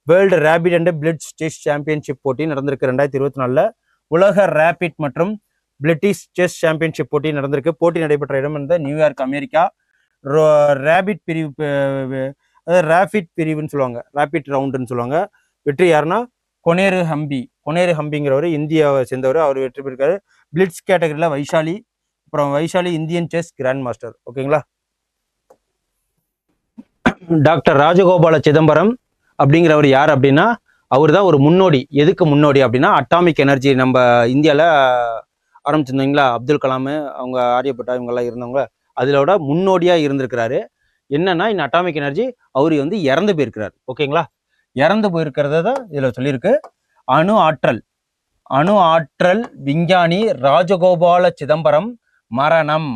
world rapid and blitz chess championship போட்டி நடந்திருக்கு 2024. உலக ரேபிட் மற்றும் பிளிட்டிஷ் செஸ் சாம்பியன்ஷிப் போட்டி நடந்திருக்கு. போட்டி நடைபெற்ற இடம் வந்து நியூயார்க், அமெரிக்கா. ரேபிட் பிரிவு, அதாவது ரேபிட் பிரிவுன்னு சொல்லுவாங்க, ரேபிட் ரவுண்டுன்னு சொல்லுவாங்க. வெற்றி யாருன்னா கொனேரு ஹம்பிங்கிறவர் இந்தியாவை சேர்ந்தவர். அவர் வெற்றி பெற்றிருக்காரு. பிளிட்ஸ் கேட்டகரியில் வைஷாலி. அப்புறம் Vaishali Indian chess grand master. ஓகேங்களா. டாக்டர் ராஜகோபால சிதம்பரம் அப்படிங்கிறவர் யார் அப்படின்னா அவர் தான் ஒரு முன்னோடி. எதுக்கு முன்னோடி அப்படின்னா அட்டாமிக் எனர்ஜி நம்ம இந்தியாவில் ஆரம்பிச்சிருந்தீங்களா அப்துல் கலாம், அவங்க ஆரியப்பட்டா இவங்கெல்லாம் இருந்தவங்க, அதிலோட முன்னோடியாக இருந்திருக்கிறாரு. என்னன்னா இந்த அட்டாமிக் எனர்ஜி அவர் வந்து இறந்து போயிருக்கிறார். ஓகேங்களா. இறந்து போயிருக்கிறத தான் இதில் சொல்லியிருக்கு. அணு ஆற்றல் விஞ்ஞானி ராஜகோபால சிதம்பரம் மரணம்.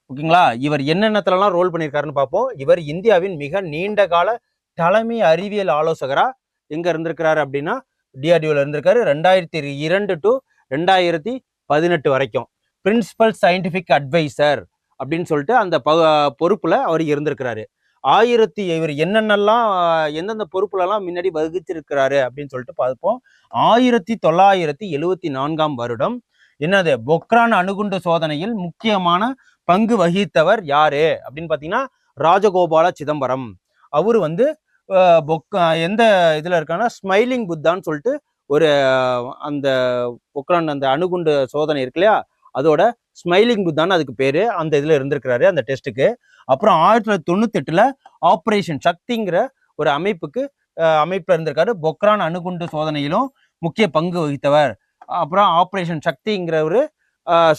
ஓகேங்களா. இவர் என்னென்னத்துலலாம் ரோல் பண்ணியிருக்காருன்னு பார்ப்போம். இவர் இந்தியாவின் மிக நீண்ட கால தலைமை அறிவியல் ஆலோசகரா எங்க இருந்திருக்கிறாரு அப்படின்னா DRDOல இருந்திருக்காரு. 2002 to 2018 வரைக்கும் பிரின்சிபல் சயின்டிபிக் அட்வைசர் அப்படின்னு சொல்லிட்டு அந்த பொறுப்புல அவர் இருந்திருக்கிறாரு. இவர் என்னென்னலாம் எந்தெந்த பொறுப்புலலாம் முன்னாடி வகிச்சிருக்கிறாரு அப்படின்னு சொல்லிட்டு பார்ப்போம். 1974 வருடம் என்னது பொக்ரான் அணுகுண்டு சோதனையில் முக்கியமான பங்கு வகித்தவர் யாரு அப்படின்னு பார்த்தீங்கன்னா ராஜகோபால சிதம்பரம். அவரு வந்து எந்த இதுல இருக்காங்கன்னா ஸ்மைலிங் புத்தான்னு சொல்லிட்டு ஒரு அந்த பொக்ரான் அந்த அணுகுண்டு சோதனை இருக்கு இல்லையா, அதோட ஸ்மைலிங் புத்தான்னு அதுக்கு பேரு. அந்த இதுல இருந்திருக்கிறாரு அந்த டெஸ்ட்டுக்கு. அப்புறம் 1998 ஆப்ரேஷன் சக்திங்கிற ஒரு அமைப்புல இருந்திருக்காரு. பொக்ரான் அணுகுண்டு சோதனையிலும் முக்கிய பங்கு வகித்தவர். அப்புறம் ஆப்ரேஷன்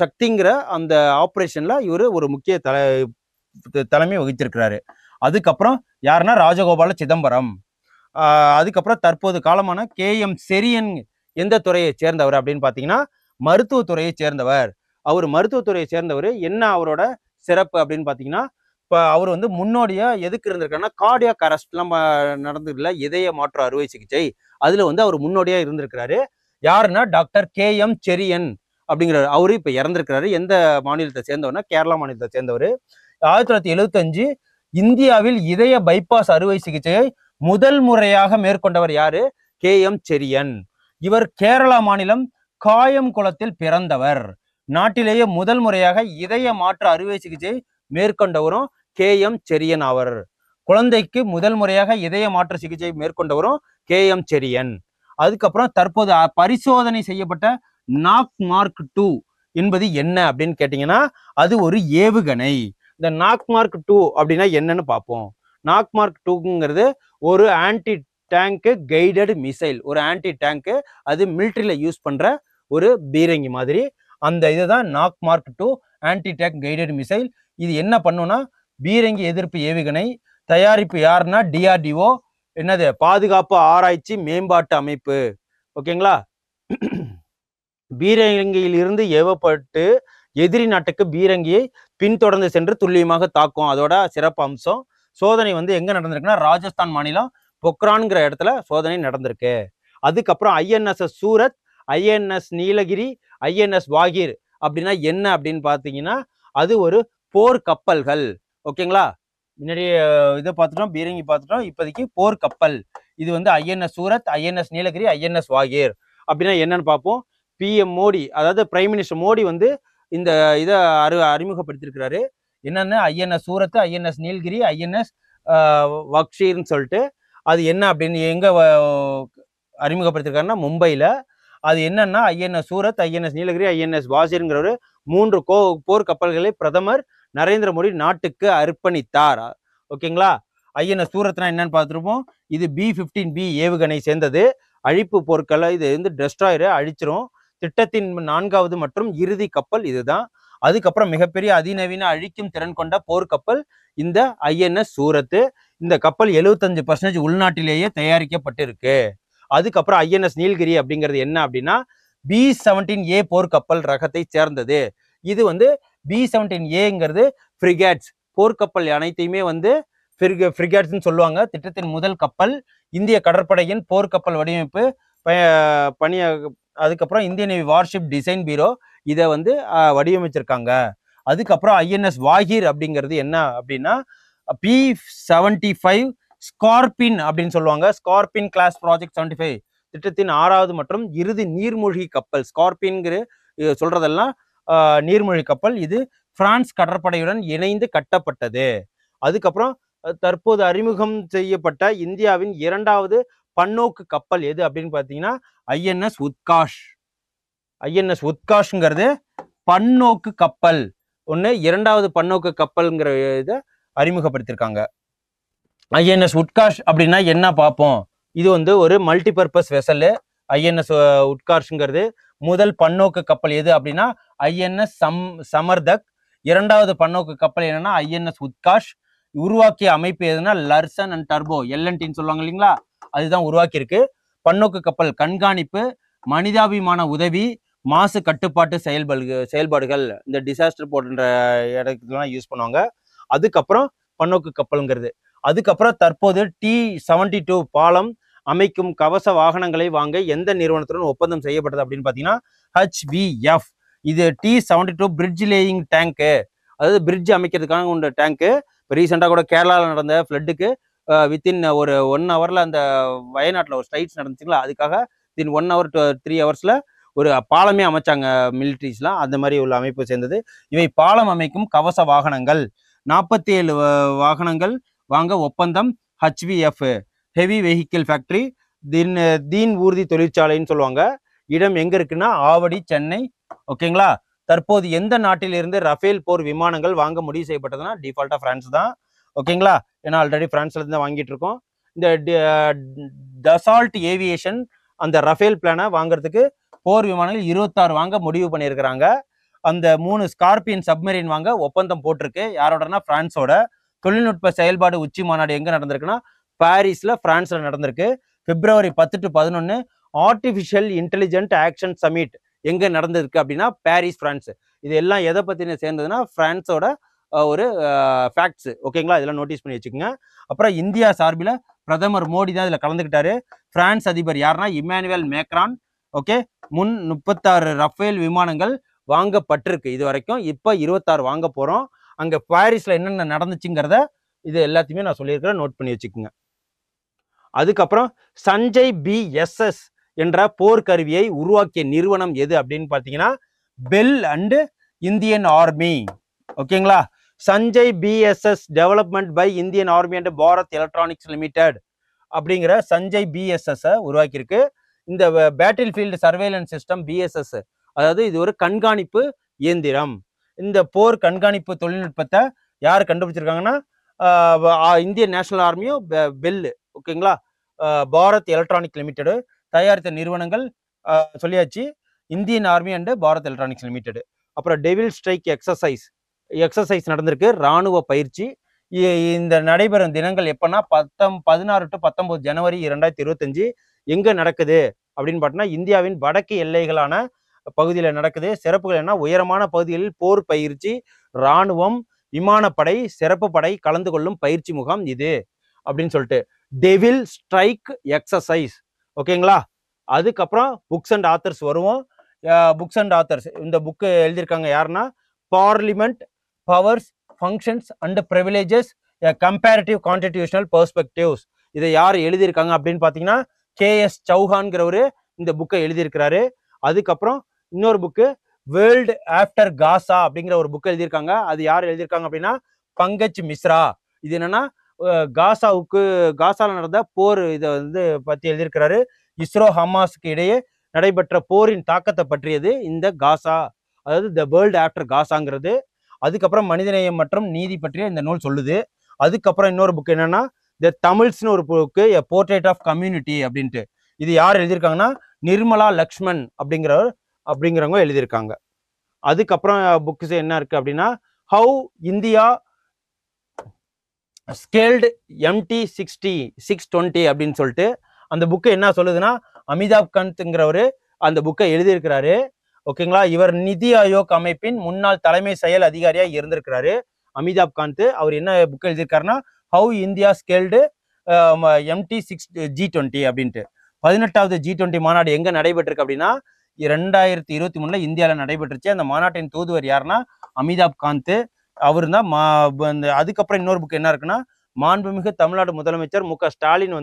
சக்திங்கிற அந்த ஆப்ரேஷன்ல இவர் ஒரு முக்கிய தலைமை வகிச்சிருக்கிறாரு. அதுக்கப்புறம் யாருன்னா ராஜகோபால சிதம்பரம். அதுக்கப்புறம் தற்போது காலமான KM செரியன் எந்த துறையை சேர்ந்தவர் அப்படின்னு பார்த்தீங்கன்னா மருத்துவத்துறையை சேர்ந்தவர். அவர் மருத்துவத்துறையை சேர்ந்தவர். என்ன அவரோட சிறப்பு அப்படின்னு பார்த்தீங்கன்னா, இப்போ அவர் வந்து முன்னோடியா எதுக்கு இருந்திருக்காருன்னா கார்டியாக் அரெஸ்ட்லாம் நடந்ததில்ல, இதய மாற்று அறுவை சிகிச்சை, அதுல வந்து அவர் முன்னோடியா இருந்திருக்கிறாரு. யாருன்னா டாக்டர் KM செரியன் அப்படிங்கிறாரு. அவரு இப்ப இறந்திருக்கிறாரு. எந்த மாநிலத்தை சேர்ந்தவர்னா கேரளா மாநிலத்தை சேர்ந்தவர். 1975 இந்தியாவில் இதய பைபாஸ் அறுவை சிகிச்சையை முதல் முறையாக மேற்கொண்டவர் யாரு? KM செரியன். இவர் கேரளா மாநிலம் காயம்குளத்தில் பிறந்தவர். நாட்டிலேயே முதல் முறையாக இதய மாற்று அறுவை சிகிச்சை மேற்கொண்டவரும் KM செரியன் ஆவர். குழந்தைக்கு முதல் முறையாக இதய மாற்று சிகிச்சை மேற்கொண்டவரும் KM செரியன். அதுக்கப்புறம் தற்போது பரிசோதனை செய்யப்பட்ட நாக் மார்க் 2 என்பது என்ன அப்படின்னு கேட்டீங்கன்னா, அது ஒரு ஏவுகணை. இந்த நாக் மார்க் 2 அப்படின்னா என்னன்னு பார்ப்போம். நாக் மார்க் 2ங்கிறது ஒரு ஆன்டி டேங்க் கைடட் மிசைல். ஒரு ஆன்டி டேங்க், அது மிலிட்டரியில யூஸ் பண்ற ஒரு பீரங்கி மாதிரி. அந்த இதுதான் knock mark 2 anti tank guided missile. இது என்ன பண்ணுன்னா பீரங்கி எதிர்ப்பு ஏவுகணை. தயாரிப்பு யாருன்னா DRDO. என்னது? பாதுகாப்பு ஆராய்ச்சி மேம்பாட்டு அமைப்பு. ஓகேங்களா? பீரங்கியில் இருந்து ஏவப்பட்டு எதிரி நாட்டுக்கு பீரங்கியை பின்தொடர்ந்து சென்று துல்லியமாக தாக்கும். அதோட சிறப்பு அம்சம். சோதனை வந்து எங்க நடந்திருக்குன்னா ராஜஸ்தான் மாநிலம் பொக்ரான்ங்கிற இடத்துல சோதனை நடந்திருக்கு. அதுக்கப்புறம் INS Surat, INS Nilgiri, INS Vagir அப்படின்னா என்ன அப்படின்னு பார்த்தீங்கன்னா, அது ஒரு போர் கப்பல்கள். ஓகேங்களா? முன்னாடி இதை பார்த்துட்டோம், பீரங்கி பார்த்துட்டோம். இப்போதைக்கு போர் கப்பல். இது வந்து INS Surat, INS Nilgiri, INS Vagir அப்படின்னா என்னன்னு பார்ப்போம். PM மோடி, அதாவது பிரைம் மினிஸ்டர் மோடி வந்து இந்த இதை அறிமுகப்படுத்தியிருக்கிறாரு. என்னன்னு INS Surat, INS Nilgiri, INS வக்ஷீர்னு சொல்லிட்டு. அது என்ன அப்படின்னு எங்க அறிமுகப்படுத்திருக்காருன்னா மும்பையில. அது என்னன்னா INS Surat, INS Nilgiri, INS வாசீர்ங்கிற ஒரு 3 போர் கப்பல்களை பிரதமர் நரேந்திர மோடி நாட்டுக்கு அர்ப்பணித்தார். ஓகேங்களா? INS சூரத்னா என்னன்னு பார்த்துருப்போம். இது B-15B ஏவுகணை சேர்ந்தது. அழிப்பு போர்க்களை, இது வந்து டெஸ்ட்ராயரை அழிச்சிரும். திட்டத்தின் 4வது மற்றும் இறுதி கப்பல் இதுதான். அதுக்கப்புறம் மிகப்பெரிய அதிநவீன அழிக்கும் திறன் கொண்ட போர்க்கப்பல் இந்த INS சூரத். இந்த கப்பல் 75% உள்நாட்டிலேயே தயாரிக்கப்பட்டிருக்கு. அதுக்கப்புறம் INS நீலகிரி அப்படிங்கிறது என்ன அப்படின்னா B-17A போர்க்கப்பல் ரகத்தை சேர்ந்தது. இது வந்து B-17Aங்கிறது ஃப்ரிகேட்ஸ் போர்க்கப்பல் அனைத்தையுமே வந்து ஃப்ரிகேட்ஸ்ன்னு சொல்லுவாங்க. திட்டத்தின் முதல் கப்பல். இந்திய கடற்படையின் போர்க்கப்பல் வடிவமைப்பு பணிய. அதுக்கப்புறம் இந்திய நேவி வார்ஷிப் டிசைன் பீரோ இதை வந்து வடிவமைச்சிருக்காங்க. அதுக்கப்புறம் INS வாகீர் அப்படிங்கிறது என்ன அப்படின்னா P-75 ஸ்கார்பின் அப்படின்னு சொல்லுவாங்க. ஸ்கார்பின் கிளாஸ் ப்ராஜெக்ட் 75 திட்டத்தின் 6வது மற்றும் இறுதி நீர்மூழ்கி கப்பல். ஸ்கார்பின்கிற சொல்றதெல்லாம் நீர்மூழ்கி கப்பல். இது பிரான்ஸ் கடற்படையுடன் இணைந்து கட்டப்பட்டது. அதுக்கப்புறம் தற்போது அறிமுகம் செய்யப்பட்ட இந்தியாவின் 2வது பன்னோக்கு கப்பல் எது அப்படின்னு பார்த்தீங்கன்னா INS உத்காஷ். INS உத்காஷ்ங்கிறது பன்னோக்கு கப்பல். 2வது பன்னோக்கு கப்பல்ங்கிற இதை அறிமுகப்படுத்தியிருக்காங்க. INS உத்காஷ் அப்படின்னா என்ன பார்ப்போம். இது வந்து ஒரு மல்டிபர்பஸ் வெசல். INS உத்காஷ்ங்கிறது முதல் பன்னோக்கு கப்பல் எது அப்படின்னா INS சமர்தக். 2வது பன்னோக்கு கப்பல் என்னன்னா INS உத்காஷ். உருவாக்கிய அமைப்பு எதுனா லர்சன் அண்ட் டர்போ, LNTன்னு சொல்லுவாங்க இல்லைங்களா, அதுதான் உருவாக்கி இருக்கு. பன்னோக்கு கப்பல் கண்காணிப்பு, மனிதாபிமான உதவி, மாசு கட்டுப்பாட்டு செயல்பாடுகள், இந்த டிசாஸ்டர் போன்ற இடத்துலாம் யூஸ் பண்ணுவாங்க. அதுக்கப்புறம் பன்னோக்கு கப்பல்ங்கிறது. அதுக்கப்புறம் தற்போது T-72 பாலம் அமைக்கும் கவச வாகனங்களை வாங்க எந்த நிறுவனத்துடன் ஒப்பந்தம் செய்யப்பட்டது அப்படின்னு பார்த்தீங்கன்னா HVF. இது T-72 பிரிட்ஜ் லேயிங் டேங்க்கு, அதாவது பிரிட்ஜ் அமைக்கிறதுக்காக உள்ள டேங்க்கு. இப்போ ரீசெண்டாக கூட கேரளாவில் நடந்த ஃப்ளட்டுக்கு வித்தின் ஒரு 1 ஹவரில் அந்த வயநாட்டில் ஒரு ஸ்ட்ரைட்ஸ் நடந்துச்சுங்களா, அதுக்காக வித்தின் 1 ஹவர் to 3 ஹவர்ஸில் ஒரு பாலமே அமைச்சாங்க மிலிட்ரிஸ்லாம். அந்த மாதிரி உள்ள அமைப்பு சேர்ந்தது. இவை பாலம் அமைக்கும் கவச வாகனங்கள். 47 வாகனங்கள் வாங்க ஒப்பந்தம் HVF ஹெவி வெஹிக்கிள் ஃபேக்டரி. தீன் ஊர்தி தொழிற்சாலைன்னு சொல்லுவாங்க. இடம் எங்க இருக்குன்னா ஆவடி, சென்னை. ஓகேங்களா? தற்போது எந்த நாட்டிலிருந்து ரஃபேல் போர் விமானங்கள் வாங்க முடிவு செய்யப்பட்டதுன்னா டிஃபால்ட்டா பிரான்ஸ் தான். ஓகேங்களா? ஏன்னா ஆல்ரெடி பிரான்ஸ்ல இருந்து வாங்கிட்டு இருக்கோம். இந்த டசால்ட் ஏவியேஷன் அந்த ரஃபேல் பிளானை வாங்குறதுக்கு போர் விமானங்கள் 26 வாங்க முடிவு பண்ணியிருக்கிறாங்க. அந்த 3 ஸ்கார்பியன் சப்மரீன் வாங்க ஒப்பந்தம் போட்டிருக்கு. யாரோடனா பிரான்ஸோட. தொழில்நுட்ப செயல்பாடு உச்சி மாநாடு எங்க நடந்திருக்குன்னா பாரிஸ்ல, பிரான்ஸ்ல நடந்திருக்கு. பிப்ரவரி 10 to 11 artificial intelligent action summit எங்க நடந்திருக்கு அப்படின்னா பாரிஸ், பிரான்ஸ். இது எல்லாம் எதை பத்தின சேர்ந்ததுன்னா பிரான்ஸோட ஒரு ஃபேக்ட்ஸ். ஓகேங்களா, இதெல்லாம் நோட்டீஸ் பண்ணி வச்சுக்கோங்க. அப்புறம் இந்தியா சார்பில் பிரதமர் மோடி தான் இதில் கலந்துக்கிட்டாரு. பிரான்ஸ் அதிபர் யாருன்னா இமானுவேல் மேக்ரான். ஓகே, முன் 36 ரஃபேல் விமானங்கள் வாங்கப்பட்டிருக்கு இது வரைக்கும். இப்போ 26 வாங்க போகிறோம். அங்கே பாரிஸில் என்னென்ன நடந்துச்சுங்கிறத இது எல்லாத்தையுமே நான் சொல்லியிருக்கிறேன், நோட் பண்ணி வச்சுக்கோங்க. அதுக்கப்புறம் சஞ்சய் BSS என்ற போர்க்கருவியை உருவாக்கிய நிறுவனம் எது அப்படின்னு பார்த்தீங்கன்னா பெல் அண்ட் இந்தியன் ஆர்மி. ஓகேங்களா, Sanjay BSS development by Indian army and Bharat electronics limited அப்படிங்கிற சஞ்சய் BSS உருவாக்கியிருக்கு. இந்த battlefield surveillance system BSS, அதாவது இது ஒரு கண்காணிப்பு இயந்திரம். இந்த போர் கண்காணிப்பு தொழில்நுட்பத்தை யார் கண்டுபிடிச்சிருக்காங்கன்னா இந்தியன் நேஷனல் ஆர்மியும் பெல். ஓகேங்களா, பாரத் எலக்ட்ரானிக் லிமிடெடு தயாரித்த நிறுவனங்கள் சொல்லியாச்சு, Indian army and Bharat electronics limited. அப்புறம் டெவில் ஸ்ட்ரைக் எக்ஸசைஸ் நடந்திருக்கு, இராணுவ பயிற்சி. இந்த நடைபெறும் தினங்கள் எப்பன்னா 16 to 19 ஜனவரி 2025 எங்க நடக்குது அப்படின்னு பார்த்தோன்னா இந்தியாவின் வடக்கு எல்லைகளான பகுதியில் நடக்குது. சிறப்புகள் என்ன, உயரமான பகுதிகளில் போர் பயிற்சி, இராணுவம், விமானப்படை, சிறப்பு படை கலந்து கொள்ளும் பயிற்சி முகாம் இது அப்படின்னு சொல்லிட்டு டெவில் ஸ்ட்ரைக் எக்ஸசைஸ். ஓகேங்களா, அதுக்கப்புறம் புக்ஸ் அண்ட் ஆத்தர்ஸ் வருவோம். புக்ஸ் அண்ட் ஆத்தர்ஸ் இந்த புக்கு எழுதியிருக்காங்க யாருன்னா parliament powers functions and privileges comparative constitutional perspectives. இதை யார் எழுதியிருக்காங்க அப்படின்னு பார்த்தீங்கன்னா KS சௌஹான்கிறவரு இந்த புக்கை எழுதியிருக்கிறாரு. அதுக்கப்புறம் இன்னொரு புக்கு வேர்ல்டு ஆஃப்டர் காசா அப்படிங்கிற ஒரு புக் எழுதியிருக்காங்க. அது யார் எழுதியிருக்காங்க அப்படின்னா பங்கஜ் மிஸ்ரா. இது என்னன்னா காசால நடந்த போர் இதை பத்தி எழுதியிருக்கிறாரு. இஸ்ரோ ஹமாஸுக்கு இடையே நடைபெற்ற போரின் தாக்கத்தை பற்றியது இந்த காசா, அதாவது த வேர்ல்டு ஆஃப்டர் காசாங்கிறது. அதுக்கப்புறம் மனிதநேயம் மற்றும் நீதி பற்றிய இந்த நூல் சொல்லுது. அதுக்கப்புறம் இன்னொரு புக் என்னன்னா த தமிழ்ஸ்னு ஒரு book, a portrait of community அப்படின்ட்டு. இது யார் எழுதியிருக்காங்கன்னா நிர்மலா லக்ஷ்மன் அப்படிங்கிறவங்க எழுதியிருக்காங்க. அதுக்கப்புறம் புக்ஸ் என்ன இருக்கு அப்படின்னா ஹவு இந்தியா ஸ்கேல்டு MT60 620 அப்படின்னு சொல்லிட்டு அந்த புக்கு என்ன சொல்லுதுன்னா அமிதாப் காந்த்ங்கிறவரு அந்த புக்கை எழுதியிருக்கிறாரு. ஓகேங்களா, இவர் நிதி ஆயோக் அமைப்பின் முன்னாள் தலைமை செயல் அதிகாரியா இருந்திருக்கிறாரு அமிதாப் காந்த். அவர் என்ன புக் எழுதியிருக்காருன்னா ஹவு இந்தியா ஸ்கேல்டு MT6G20 அப்படின்ட்டு. 18வது G20 மாநாடு எங்க நடைபெற்றிருக்கு அப்படின்னா 2023 இந்தியாவில் நடைபெற்றுச்சு. அந்த மாநாட்டின் தூதுவர் யாருன்னா அமிதாப் காந்த் அவர் தான். அதுக்கப்புறம் இன்னொரு புக் என்ன இருக்குன்னா மாண்புமிகு தமிழ்நாடு முதலமைச்சர் MK ஸ்டாலின்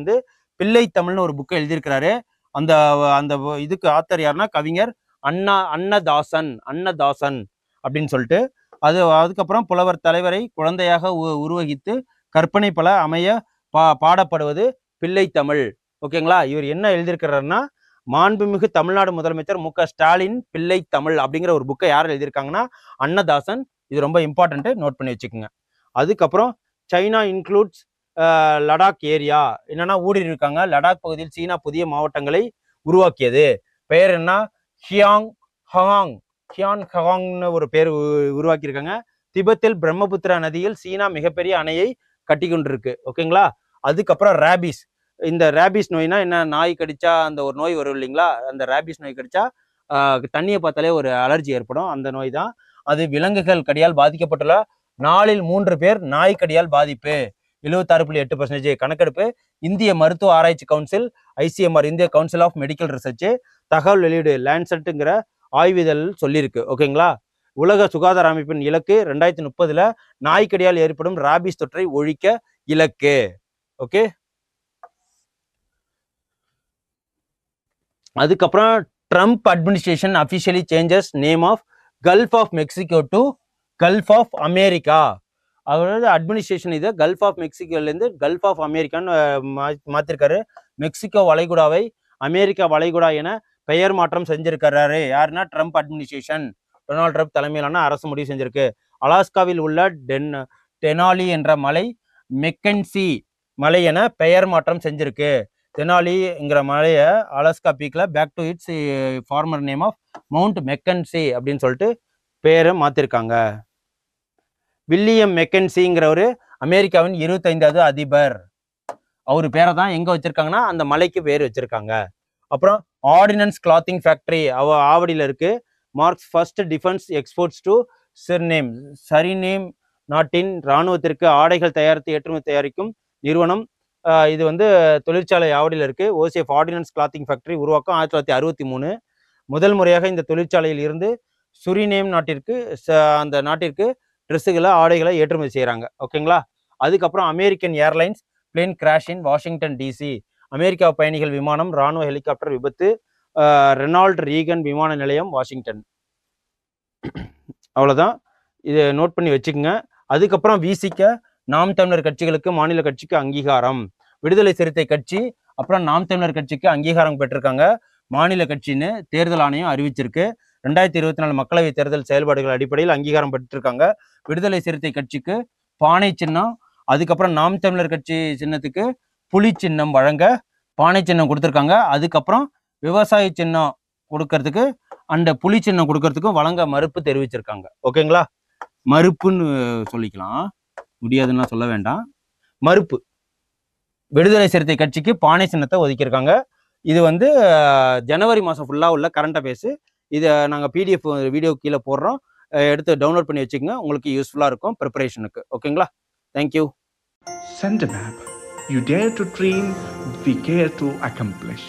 பிள்ளை தமிழ்னு ஒரு புக்கை எழுதியிருக்கிறாரு. அந்த அந்த இதுக்கு ஆத்தர் யாருன்னா கவிஞர் அன்னதாசன் அப்படின்னு சொல்லிட்டு. அதுக்கப்புறம் புலவர் தலைவரை குழந்தையாக உருவகித்து கற்பனை பல அமைய பாடப்படுவது பிள்ளை தமிழ். ஓகேங்களா, இவர் என்ன எழுதியிருக்கிறாருன்னா மாண்புமிகு தமிழ்நாடு முதலமைச்சர் MK ஸ்டாலின் பிள்ளை தமிழ் அப்படிங்கிற ஒரு புக்கை யார் எழுதியிருக்காங்கன்னா அன்னதாசன். இது ரொம்ப இம்பார்ட்டன்ட், நோட் பண்ணி வச்சுக்கோங்க. அதுக்கப்புறம் சைனா இன்க்ளூட்ஸ் லடாக் ஏரியா என்னன்னா ஊடுருவிருக்காங்க. லடாக் பகுதியில் சீனா புதிய மாவட்டங்களை உருவாக்கியது. பெயர் என்ன, ஹியான் ஹகாங்னு ஒரு பேர் உருவாக்கியிருக்காங்க. திபெத்தில் பிரம்மபுத்திரா நதியில் சீனா மிகப்பெரிய அணையை கட்டி கொண்டிருக்கு. ஓகேங்களா, அதுக்கப்புறம் ரேபிஸ். இந்த ரேபிஸ் நோய்னா என்ன, நாய் கடிச்சா அந்த ஒரு நோய் வரும் இல்லைங்களா, அந்த ரேபிஸ் நோய் கடிச்சா தண்ணியை பார்த்தாலே ஒரு அலர்ஜி ஏற்படும், அந்த நோய் தான் அது. விலங்குகள் கடியால் பாதிக்கப்பட்டுள்ள 4 3 பேர் நாய் கடியால் பாதிப்பு. 76.8% கணக்கெடுப்பு. இந்திய மருத்துவ ஆராய்ச்சி கவுன்சில் ICMR, இந்திய கவுன்சில் ஆஃப் மெடிக்கல் ரிசர்ச் தகவல் வெளியீடு லான்செட்டுங்கிற ஆய்விதழ் சொல்லியிருக்கு. ஓகேங்களா, உலக சுகாதார அமைப்பின் இலக்கு 2030 நாய்க்கடியால் ஏற்படும் ராபிஸ் தொற்றை ஒழிக்க இலக்கு. ஓகே, அதுக்கப்புறம் Trump administration officially changes name of Gulf of Mexico to Gulf of America. அவரோட அட்மினிஸ்ட்ரேஷன் இதை கல்ஃப் ஆஃப் மெக்சிகோலேருந்து கல்ஃப் ஆஃப் அமெரிக்கான்னு மாற்றிருக்காரு. மெக்சிகோ வளைகுடாவை அமெரிக்கா வளைகுடா என பெயர் மாற்றம் செஞ்சிருக்கிறாரு. யாருன்னா ட்ரம்ப் அட்மினிஸ்ட்ரேஷன், டொனால்ட் ட்ரம்ப் தலைமையிலான அரசு முடிவு செஞ்சிருக்கு. அலாஸ்காவில் உள்ள டெனாலி என்ற மலை மெக்கன்சி மலை என பெயர் மாற்றம் செஞ்சிருக்கு. தெனாலிங்கிற மலையை அலாஸ்கா பீக்ல back to its former name of Mount McKinley அப்படின்னு சொல்லிட்டு பேரை மாற்றிருக்காங்க. வில்லியம் மெக்கன்சிங்கிறவர் அமெரிக்காவின் 25வது அதிபர். அவர் பேரை தான் எங்கே வச்சுருக்காங்கன்னா அந்த மலைக்கு பேர் வச்சுருக்காங்க. அப்புறம் ஆர்டினன்ஸ் கிளாத்திங் ஃபேக்ட்ரி ஆவடியில் இருக்குது. Marks first defence exports to Suriname நாட்டின் இராணுவத்திற்கு ஆடைகள் தயாரித்து ஏற்றுமதி தயாரிக்கும் நிறுவனம். இது வந்து தொழிற்சாலை ஆவடியில் இருக்குது. ஓசிஎஃப் ஆர்டினன்ஸ் கிளாத்திங் ஃபேக்ட்ரி உருவாக்கம் 1963. முதல் முறையாக இந்த தொழிற்சாலையில் இருந்து சுரிநேம் நாட்டிற்கு அந்த நாட்டிற்கு ட்ரெஸ்ஸுகளை ஆடைகளை ஏற்றுமதி செய்கிறாங்க. ஓகேங்களா. அதுக்கப்புறம் American airlines plane crash in Washington DC. America பயணிகள் விமானம் இராணுவ ஹெலிகாப்டர் விபத்து. ரெனால்ட் ரீகன் விமான நிலையம் வாஷிங்டன். அவ்வளோதான், இதை நோட் பண்ணி வச்சுக்கோங்க. அதுக்கப்புறம் விசிக்க நாம் தமிழர் கட்சிகளுக்கு மாநில கட்சிக்கு அங்கீகாரம். விடுதலை சிறுத்தை கட்சி அப்புறம் நாம் தமிழர் கட்சிக்கு அங்கீகாரம் பெற்றிருக்காங்க. மாநில கட்சின்னு தேர்தல் ஆணையம் அறிவிச்சிருக்கு. 2024 மக்களவை தேர்தல் செயல்பாடுகள் அடிப்படையில் அங்கீகாரம் பெற்றிருக்காங்க. விடுதலை சிறுத்தை கட்சிக்கு பானை சின்னம், அதுக்கப்புறம் நாம் தமிழர் கட்சி சின்னத்துக்கு புலி சின்னம் வழங்க பானை சின்னம் கொடுத்துருக்காங்க. அதுக்கப்புறம் விவசாய சின்னம் கொடுக்கறதுக்கு அந்த புலி சின்னம் கொடுக்கறதுக்கும் வழங்க மறுப்பு தெரிவிச்சிருக்காங்க. ஓகேங்களா. மறுப்புன்னு சொல்லிக்கலாம், முடியாதுன்னா சொல்ல வேண்டாம். மறுப்பு. விடுதலை சிறுத்தை கட்சிக்கு பானை சின்னத்தை ஒதுக்கியிருக்காங்க. இது வந்து ஜனவரி மாதம் ஃபுல்லாக உள்ள கரண்ட் அஃபேர்ஸ். இதை நாங்கள் பிடிஎஃப் வீடியோ கீழே போடுறோம், எடுத்து டவுன்லோட் பண்ணி வச்சுக்கோங்க, உங்களுக்கு யூஸ்ஃபுல்லாக இருக்கும் ப்ரிப்பரேஷனுக்கு. ஓகேங்களா. Thank you. Send a map. You dare to dream, we care to accomplish.